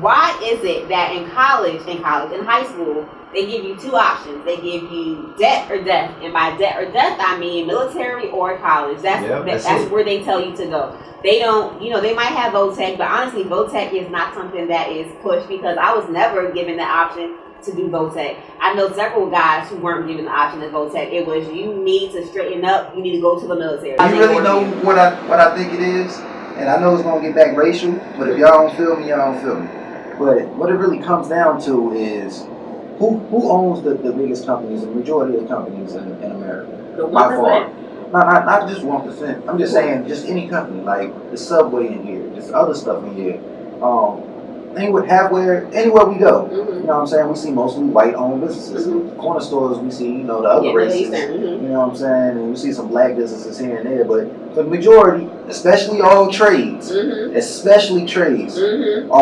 Why is it that in high school, they give you 2 options? They give you debt or death, and by debt or death, I mean military or college. That's where they tell you to go. They don't, they might have VOTEC, but honestly, VOTEC is not something that is pushed because I was never given the option to do VOTEC. I know several guys who weren't given the option of VOTEC. It was, you need to straighten up, you need to go to the military. You really know what I think it is? And I know it's going to get back racial, but if y'all don't feel me, y'all don't feel me. But what it really comes down to is who owns the biggest companies, the majority of the companies in America? The 1%. not just 1%. I'm just saying, just any company, like the Subway in here, just other stuff in here. Anywhere we go, you know what I'm saying? We see mostly white-owned businesses. Corner stores, we see, the other races. You know what I'm saying? And we see some black businesses here and there, but for the majority, especially all trades, are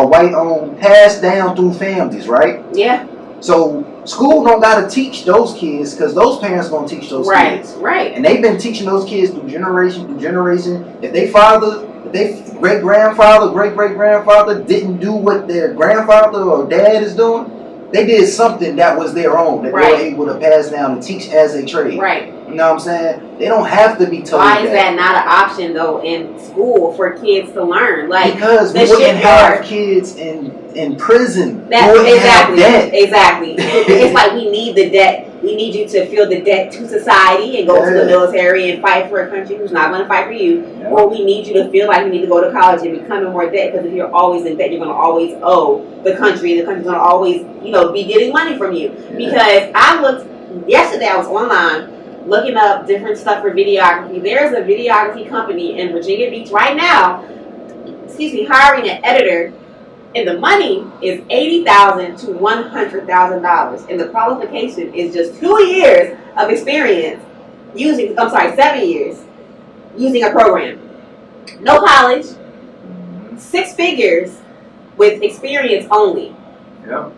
white-owned, passed down through families, right? Yeah. So school don't gotta teach those kids because those parents gonna teach those kids. Right. And they've been teaching those kids through generation. If they great-grandfather didn't do what their grandfather or dad is doing, they did something that was their own that they were able to pass down and teach as a trade. Right. You know what I'm saying? They don't have to be told. Why is that not an option though in school for kids to learn? Like because we wouldn't have kids in prison. Exactly. It's like we need the debt. We need you to feel the debt to society and go to the military and fight for a country who's not going to fight for you. Yeah. Or we need you to feel like you need to go to college and become in more debt because if you're always in debt, you're going to always owe the country. The country's going to always, be getting money from you. Yeah. Because yesterday I was online looking up different stuff for videography. There's a videography company in Virginia Beach right now, hiring an editor. And the money is $80,000 to $100,000, and the qualification is just 2 years of experience 7 years using a program. No college, 6 figures with experience only. Yeah.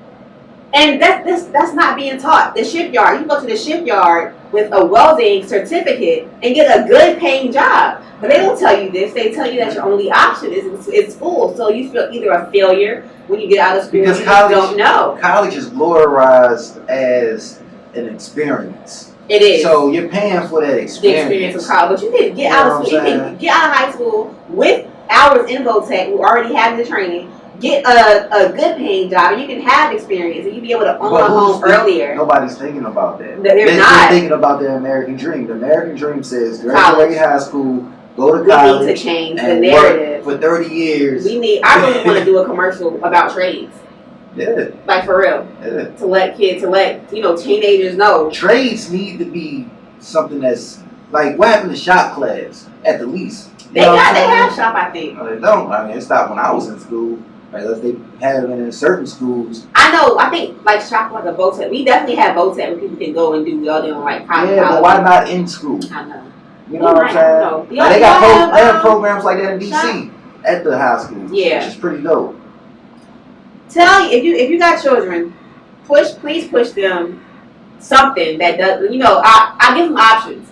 And that's not being taught. The shipyard, you go to the shipyard with a welding certificate and get a good paying job. But they don't tell you this. They tell you that your only option is school. So you feel either a failure when you get out of school because college, you don't know. College is glorified as an experience. It is. So you're paying for that experience. The experience of college. But you can get out of school. You can get out of high school with hours in Votech who already have the training. Get a good paying job and you can have experience and you be able to own a home earlier. Nobody's thinking about that. They're not thinking about the American dream. The American dream says graduate high school, go to college, we need to change the narrative work for 30 years. I really want to do a commercial about trades. Yeah. Like for real. Yeah. To let teenagers know. Trades need to be something that's like what happened to shop class at the least. They have shop, I think. No, they don't. I mean, it stopped when I was in school. Unless they have it in certain schools. I know. I think like shop like a Votech. We definitely have Votech where people can go and do welding on like college. Yeah, but why not in school? I know. You know what I'm saying? Like, they have programs like that in DC at the high schools. Yeah, which is pretty dope. Tell you if you got children, please push them something that does. I give them options.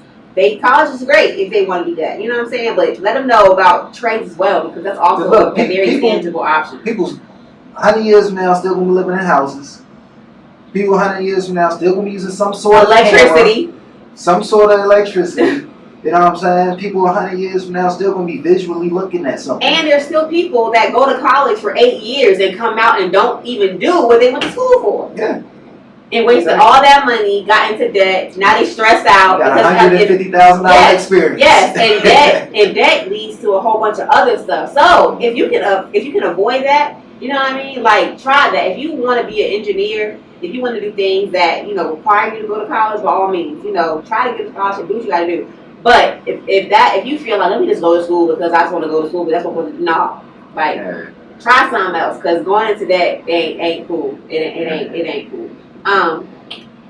College is great if they want to do that. You know what I'm saying? But let them know about trades as well because that's also a very tangible option. People 100 years from now still going to be living in houses. People 100 years from now still going to be using some sort of electricity. Camera, some sort of electricity. You know what I'm saying? People 100 years from now still going to be visually looking at something. And there's still people that go to college for 8 years and come out and don't even do what they went to school for. Yeah. And wasted all that money, got into debt. Now they stressed out. Got $150,000 experience. Yes, and debt leads to a whole bunch of other stuff. So if you can avoid that, you know what I mean? Like try that. If you want to be an engineer, if you want to do things that require you to go to college, by all means, try to get to college and do what you got to do. But if you feel like let me just go to school because I just want to go to school, but that's what try something else because going into that ain't cool. It ain't cool.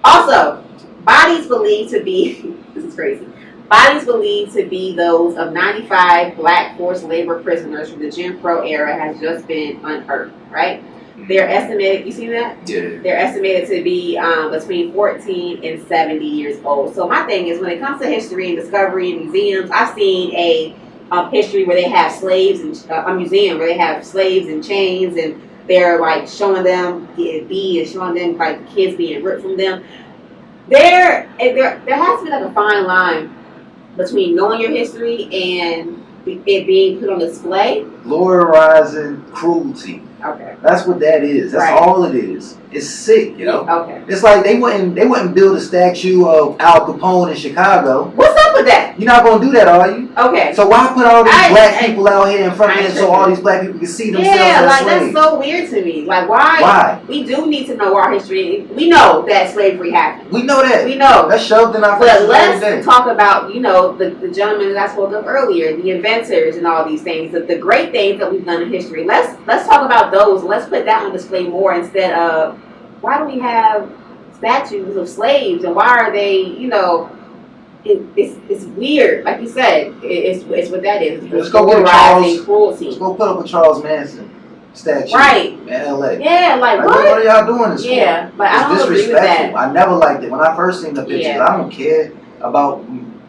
Also, bodies believed to be this is crazy. Bodies believed to be those of 95 black forced labor prisoners from the Jim Crow era has just been unearthed. Right? They're estimated. You see that? Yeah. They're estimated to be between 14 and 70 years old. So my thing is, when it comes to history and discovery and museums, I've seen a history where they have slaves and a museum where they have slaves and chains and they're like showing them and showing them like kids being ripped from them. There has to be like a fine line between knowing your history and it being put on display. Glorizing cruelty. Okay. That's what that is. That's all it is. It's sick, Okay. It's like they wouldn't build a statue of Al Capone in Chicago. What's up with that? You're not gonna do that, are you? Okay. So why put all these black people out here in front of it so all these black people can see themselves as slaves? That's so weird to me. Like, why? Why? We do need to know our history. We know that slavery happened. We know that. We know. That's shoved in our faces. But let's talk about, the gentlemen that I spoke of earlier, the inventors and all these things, the great things that we've done in history. Let's talk about those. Let's put that on display more instead of, why do we have statues of slaves and why are they, it's weird. Like you said, it's what that is. Let's go get cruelty. Let's go put up a Charles Manson statue in LA. Yeah, like what? What are y'all doing this for? Yeah, but I don't agree with that. I never liked it. When I first seen the pictures, I don't care about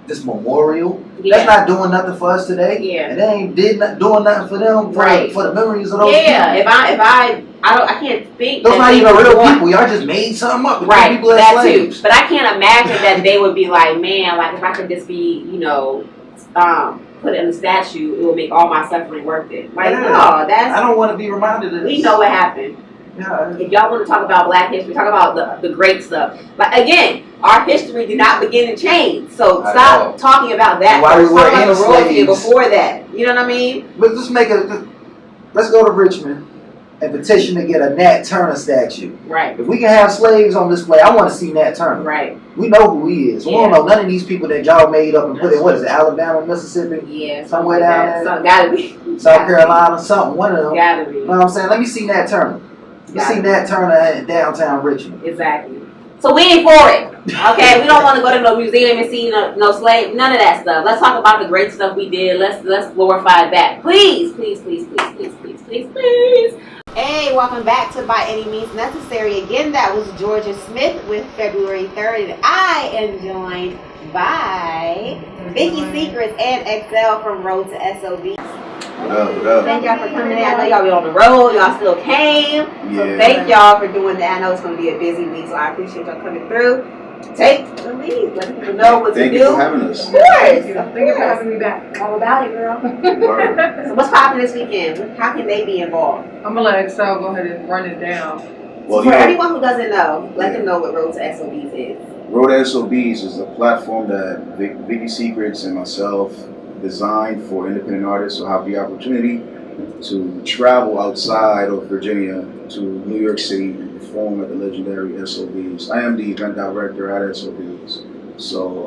this memorial. That's not doing nothing for us today. Yeah. And they ain't doing nothing for them for the memories of those people. Yeah, I can't think. Those not even real people. Y'all just made something up. Right, people as that slaves. too. But I can't imagine that they would be like, man, like if I could just be, put in a statue, it would make all my suffering worth it. Like, no, that's. I don't want to be reminded of this. We know what happened. Yeah. If y'all want to talk about Black history, talk about the great stuff. Like again, our history did not begin in chains. So stop talking about that. Why we were talk about the royalty slaves before that. You know what I mean? But let's go to Richmond and petition to get a Nat Turner statue. Right. If we can have slaves on display, I want to see Nat Turner. Right. We know who he is. We don't know none of these people that y'all made up and put in, what is it, Alabama, Mississippi? Yeah. Somewhere down there. So, gotta be. South Carolina, something, one of them. Gotta be. You know what I'm saying? Let me see Nat Turner. Let's see Nat Turner in downtown Richmond. Exactly. So we ain't for it. Okay? We don't want to go to no museum and see no slave, none of that stuff. Let's talk about the great stuff we did. Let's glorify that. Please, please, please, please, please, please, please, please. Hey, welcome back to By Any Means Necessary. Again, that was Georgia Smith with February 3rd. And I am joined by Vicky Secrets and Excel from Road to SOB. What up? Thank y'all for coming in. I know y'all be on the road. Y'all still came. So thank y'all for doing that. I know it's going to be a busy week, so I appreciate y'all coming through. Take the lead. Let people know what to do. Thank you for having us. Of course. Thank you for having me back. All about it, girl. So what's popping this weekend? How can they be involved? I'm going to let Excel go ahead and run it down. Well, so for anyone who doesn't know, let them know what Road to SOBs is. Road to SOBs is a platform that Vicky Secrets and myself designed for independent artists who have the opportunity to travel outside of Virginia to New York City and perform at the legendary SOBs. I am the event director at SOBs, so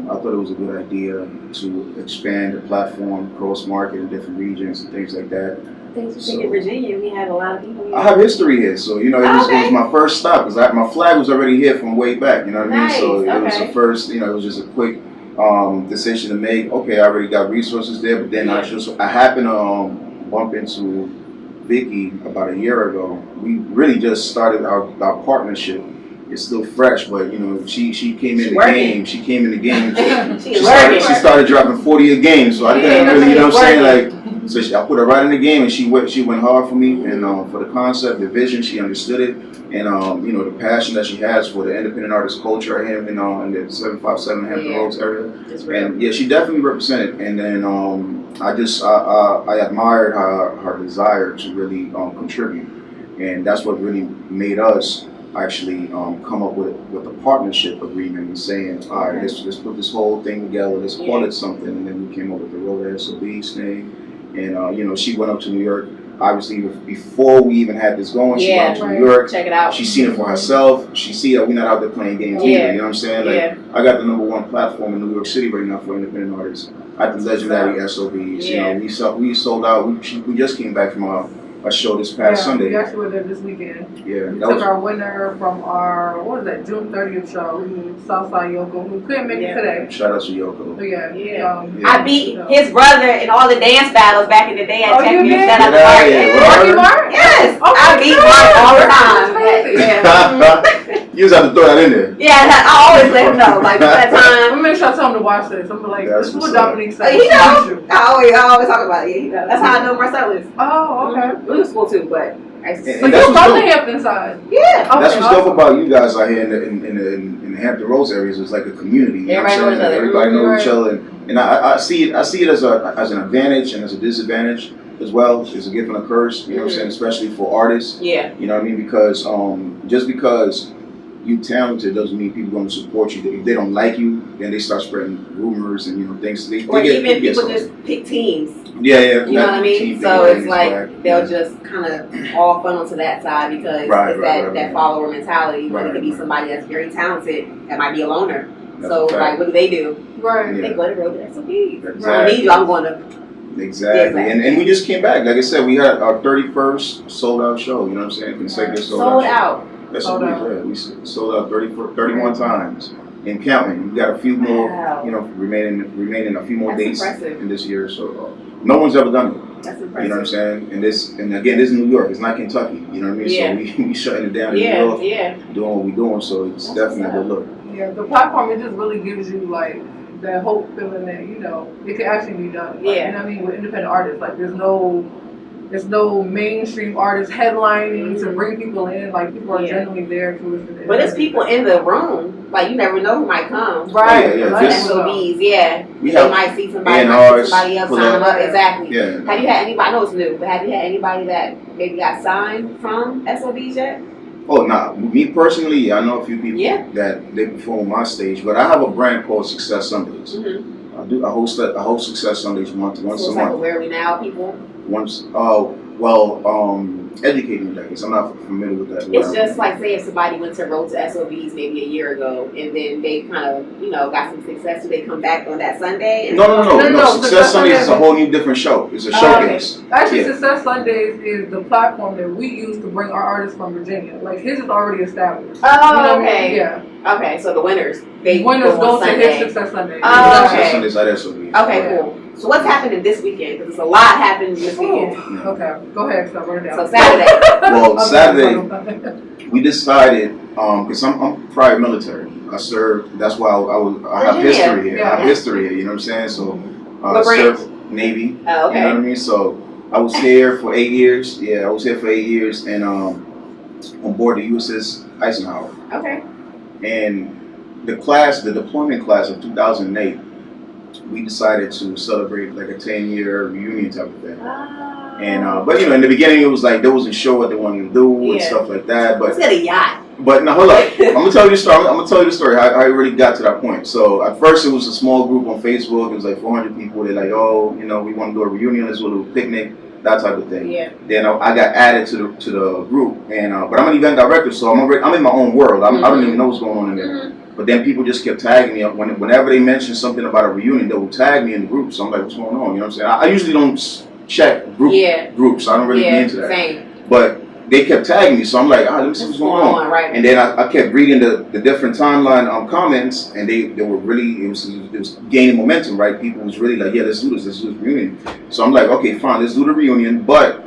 I thought it was a good idea to expand the platform, cross-market in different regions and things like that. Thanks for thinking Virginia. We had a lot of people here. I have history here, so it was my first stop because my flag was already here from way back. You know what I mean? So it was the first. It was just a quick decision to make. Okay, I already got resources there, but then I happened to bump into Vicky about a year ago. We really just started our partnership. It's still fresh, but she came in the game. She came in the game. She started dropping 40 a game, so I didn't really, what I'm saying, so I put her right in the game, and she went hard for me, and for the concept, the vision, she understood it, and the passion that she has for the independent artist culture here in the 757 Hampton Roads area, and she definitely represented. And then I admired her desire to really contribute, and that's what really made us actually come up with a partnership agreement and saying, all right, let's put this whole thing together, let's call it something, and then we came up with the Road to SOBs thing. And she went up to New York. Obviously, before we even had this going, she went up to New York. Check it out. She's seen it for herself. She see that we're not out there playing games either. You know what I'm saying? I got the #1 platform in New York City right now for independent artists at the legendary SOBs. We sold out. We just came back from a show this past Sunday. We actually were there this weekend. Yeah, we took our winner from our June 30th show in Southside Yoko, who couldn't make it today. Shout out to Yoko. I beat his brother in all the dance battles back in the day at Champion. Shout out to Mark. Yes, I beat Mark all the time. You just have to throw that in there. Yeah, I always let him know. Like that time. I'm make sure I tell him to watch this. I'm like, this is what Dominique said. I always talk about it. Yeah, that's how I know Marcellus. Oh, okay. We were school too, but. So you're from the Hampton side. Yeah. That's what's dope about you guys out here in the Hampton Roads areas. It's like a community. Everybody knows each other. Everybody knows each other, and I see it as an advantage and as a disadvantage. as well. It's a gift and a curse, you know what I'm saying, especially for artists. Yeah. You know what I mean? Because just because you talented doesn't mean people going to support you. If they don't like you, then they start spreading rumors and, you know, things. Or even people just pick teams. Yeah. You know what I mean? So it's like they'll just kind of all funnel to that side because it's that follower mentality. But it could be somebody that's very talented that might be a loner. So like, what do? Right. They go to road to SOBs. Exactly. So I need you. I'm going to. Exactly. And we just came back. Like I said, we had our 31st sold out show. You know what I'm saying? Consecutive sold out. That's what we sold out 31 times and counting. We got a few more, you know, remaining a few more dates in this year. So no one's ever done it. That's impressive. You know what I'm saying? And again, this is New York. It's not Kentucky. You know what I mean? Yeah. So we shutting it down in New York, doing what we're doing. So it's definitely a good look. Yeah, the platform, it just really gives you like that hope feeling that, you know, it can actually be done. Like, you know what I mean? With independent artists, like there's no mainstream artists headlining to bring people in. Like people are genuinely there to listen to. But it's people in the room. Like you never know who might come. Right. SOBs. We might see somebody else sign them up. Exactly. Yeah. Have you had anybody? I know it's new, but have you had anybody that maybe got signed from SOBs yet? Oh, nah. Me personally, I know a few people that they perform on my stage, but I have a brand called Success Sundays. I host Success Sundays once a month. Like Where Are We Now people? Educate me, I guess. I'm not familiar with that. It's just like, say if somebody went to Road to SOBs maybe a year ago, and then they kind of, you know, got some success. Do they come back on that Sunday? No. Success Sundays is a whole new different show. It's a showcase. Actually, Success Sundays is the platform that we use to bring our artists from Virginia. Like his is already established. Oh, okay. Yeah. Okay, so the winners go to his Success Sunday. Oh, okay. Success Sundays at SOBs. Okay, cool. So what's happening this weekend? Because there's a lot happening this weekend. Okay, go ahead. So write it down. So Saturday. Well, Saturday, we decided because I'm prior military. I served. That's why I have history here. I have history here. You know what I'm saying? So I served Navy. Oh, okay. You know what I mean? So I was here for 8 years. Yeah, I was here for 8 years, and on board the USS Eisenhower. Okay. And the deployment class of 2008. We decided to celebrate like a 10-year reunion type of thing. And but you know, in the beginning it was like they wasn't sure what they wanted to do and stuff like that. But let's get a yacht. But now hold up, I'm gonna tell you the story. How I really got to that point. So at first it was a small group on Facebook. It was like 400 people. They're like, oh, you know, we want to do a reunion. Let's do a little picnic, that type of thing. Yeah. Then I got added to the group, and but I'm an event director, so I'm in my own world. I don't even know what's going on in there. But then people just kept tagging me. Whenever they mention something about a reunion, they would tag me in the group. So I'm like, what's going on? You know what I'm saying? I usually don't check groups. I don't really get into that. Same. But they kept tagging me. So I'm like, let me see what's going on. Right. And then I kept reading the different timeline comments, and they were really, it was gaining momentum, right? People was really like, yeah, let's do this reunion. So I'm like, okay, fine, let's do the reunion, but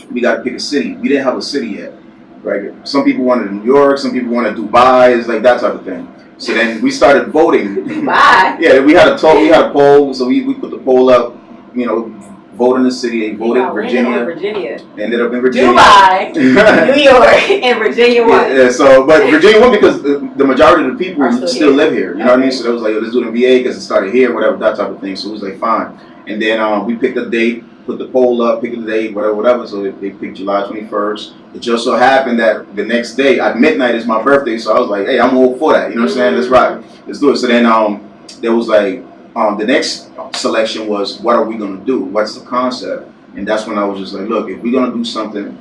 we got to pick a city. We didn't have a city yet. Right. Some people wanted New York, some people wanted Dubai, it's like that type of thing. So then we started voting. Dubai? Yeah, we had a poll, so we put the poll up, you know, vote in the city. They voted Virginia. Ended up in Virginia. Dubai, New York, and Virginia won. Yeah, so, but Virginia won because the majority of the people still live here. You know what I mean? So it was like, let's do it in VA because it started here, whatever, that type of thing. So it was like, fine. And then we picked a date. Put the poll up, pick a date, whatever. So they picked July 21st. It just so happened that the next day at midnight is my birthday, so I was like, hey, I'm all for that. You know what I'm saying? Let's rock. Let's do it. So then there was like the next selection was, what are we gonna do? What's the concept? And that's when I was just like, look, if we're gonna do something,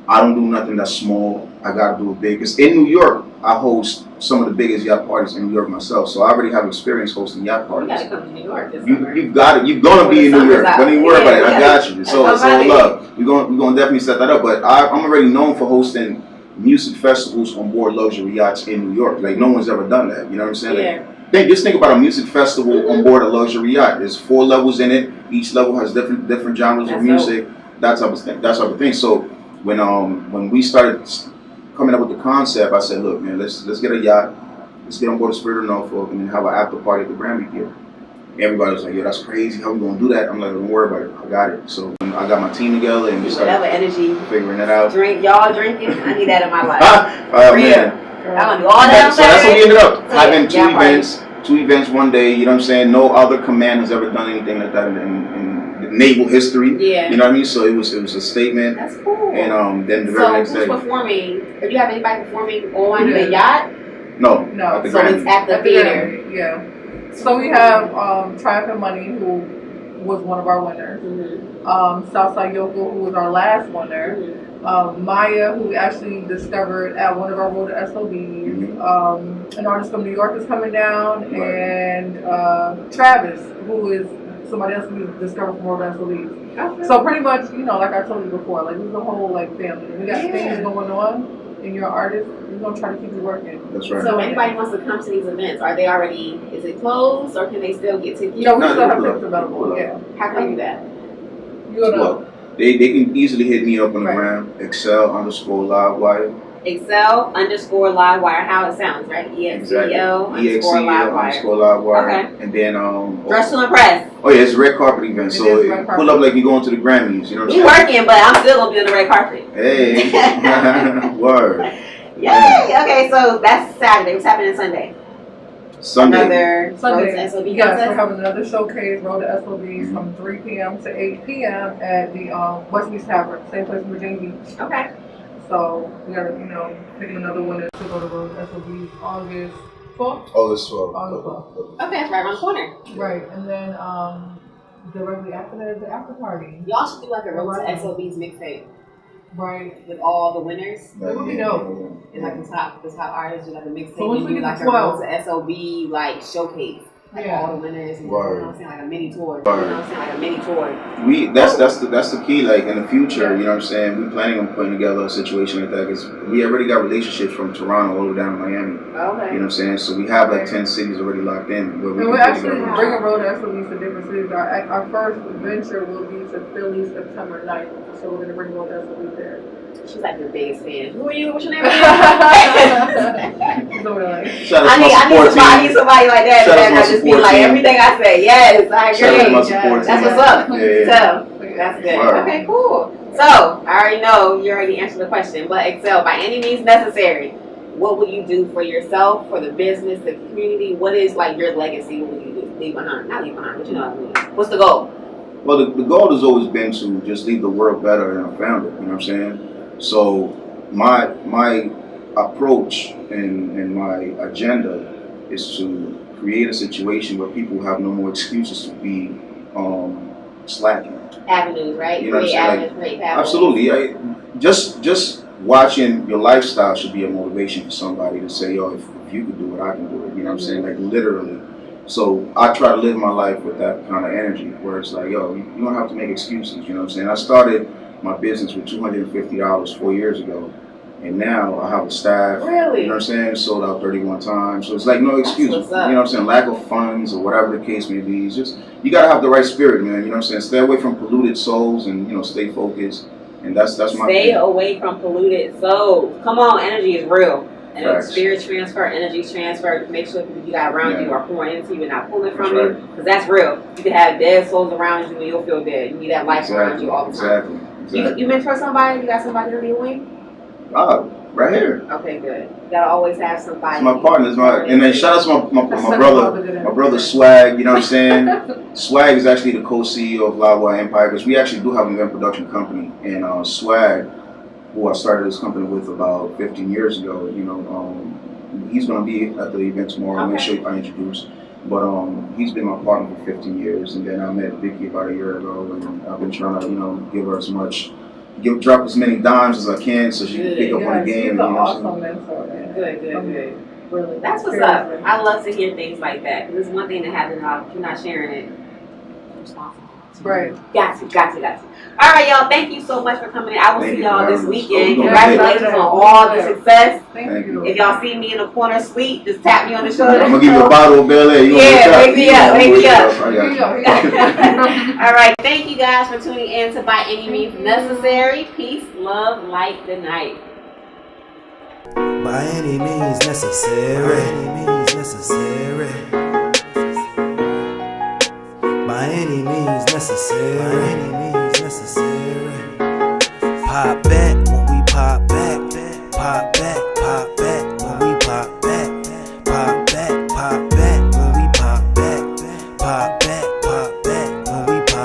I don't do nothing that's small. I gotta do it big. Because in New York, I host some of the biggest yacht parties in New York myself. So I already have experience hosting yacht parties. You gotta come to New York this summer. You've got it. You're gonna be in New York. Don't even worry about it. I got you. So love. We're gonna definitely set that up. But I'm already known for hosting music festivals on board luxury yachts in New York. Like no one's ever done that. You know what I'm saying? Yeah. Just think about a music festival on board a luxury yacht. There's 4 levels in it. Each level has different genres of music. That type of thing. So when we started coming up with the concept, I said, look, man, let's get a yacht, let's get on board the Spirit of Norfolk, and then have an after party at the Grammy Theater. Everybody was like, yeah, that's crazy. How we gonna do that? I'm like, don't worry about it. I got it. So I got my team together and we started energy, figuring it out. Y'all drinking? I need that in my life. Man. I want to do all that. So that's what we ended up having 2 events. 2 events one day. You know what I'm saying? No other command has ever done anything like that in the naval history. Yeah. You know what I mean? So it was a statement. That's cool. And then the very next day. So who's performing? Do you have anybody performing on the yacht? No. No. So it's at the theater. Yeah. So we have Triumph and Money, who was one of our winners. Southside Yoko, who was our last winner. Maya, who we actually discovered at one of our Road to SOBs. An artist from New York is coming down, and Travis, who is somebody else we discovered from Road to SOBs. Okay. So pretty much, like I told you before, like it's a whole family. We got things going on, and you're an artist. We're gonna try to keep you working. That's right. So if anybody wants to come to these events, are they already? Is it closed, or can they still get tickets? No, we still have tickets available. Yeah. How can you do that? Well, they can easily hit me up on the gram, Excel_Livewire. Excel_Livewire, how it sounds, right? EXEL_Livewire. Okay. And then Dress to Impress. Oh yeah, it's a red carpet event. So pull up like you're going to the Grammys. You know what I'm saying? We working, but I'm still gonna be on the red carpet. Hey, word. Yay! Okay, so that's Saturday. What's happening Sunday? Sunday. SOB Yes, we're having another showcase, Road to SOBs, from 3 p.m. to 8 p.m. at the Westmead Tavern, same place in Virginia Beach. Okay. So we gotta, picking another winner to go to Road to SOBs August 12th. August 12th. August 12th. Okay, that's right around the corner. Right, and then directly after that is the after party. Y'all should do like a Road to SOBs mixtape. Right. With all the winners. That would be dope. And like the top artists do like a mixtape. So once we get like to a Road to SOB like showcase. Like all the winners, and you know what I'm saying, like a mini tour. You know what I'm saying, like a mini tour. That's the key. Like in the future, you know what I'm saying. We're planning on putting together a situation like that because we already got relationships from Toronto all the way down to Miami. Okay. You know what I'm saying. So we have like 10 cities already locked in. Where we're actually bringing Road to SOBs to different cities. Our first venture will be to Philly September 9th. So we're gonna bring Road to SOBs there. She's like the biggest fan. Who are you? What's your name? Shout out I need somebody like that. That just be like everything I say. Yes, I agree. That's what's up. So that's good. Okay, cool. So I already know you already answered the question, but Excel, by any means necessary, what will you do for yourself, for the business, the community? What is like your legacy? What will you do? Leave behind? Not leave behind, but you know what I mean. What's the goal? Well, the goal has always been to just leave the world better than I found it. You know what I'm saying? So my approach and my agenda is to create a situation where people have no more excuses to be slacking. Avenues, right? You know what I'm saying? Like, absolutely. Just watching your lifestyle should be a motivation for somebody to say, yo, if you could do it, I can do it. You know what I'm saying? Like literally. So I try to live my life with that kind of energy where it's like, yo, you don't have to make excuses. You know what I'm saying? I started my business with $250 4 years ago, and now I have a staff. Really? You know what I'm saying? Sold out 31 times, so it's like no excuse. You know what I'm saying? Lack of funds or whatever the case may be. It's just you gotta have the right spirit, man. You know what I'm saying? Stay away from polluted souls, and stay focused. And that's my stay away from polluted souls. Come on, energy is real. And Facts. Spirit transfer, energy transfer. Make sure people you got around you are pouring into you and not pulling from you, because that's real. You can have dead souls around you and you'll feel dead. You need that life around you all the time. Exactly. You mentor somebody? You got somebody under your wing? Right here. Okay, good. You gotta always have somebody. It's my partner. And then shout out to my brother Swag. You know what I'm saying? Swag is actually the co-CEO of Livewire Empire, because we actually do have an event production company. And Swag, who I started this company with about 15 years ago, he's gonna be at the event tomorrow. Make sure I introduce. But he's been my partner for 15 years, and then I met Vicky about a year ago, and I've been trying to, give her drop as many dimes as I can so she can pick up on the game. She's an awesome mentor, man. Good. Really. That's what's up. I love to hear things like that, because it's one thing to have it out. If you're not sharing it, you're responsible. Right. Got to. All right, y'all. Thank you so much for coming in. I will see y'all this weekend. Oh, Congratulations on all the success. Thank you. If y'all see me in the corner sweet, just tap me on the shoulder. I'm gonna give you a bottle of Bel Air. Wake me up. I All right. Thank you guys for tuning in to By Any Means Necessary. Peace, love, light, good night. By any means necessary. By any means necessary. By any means necessary. By any means necessary. Pop back when we pop back. Pop back when we pop back. Pop back when we pop back.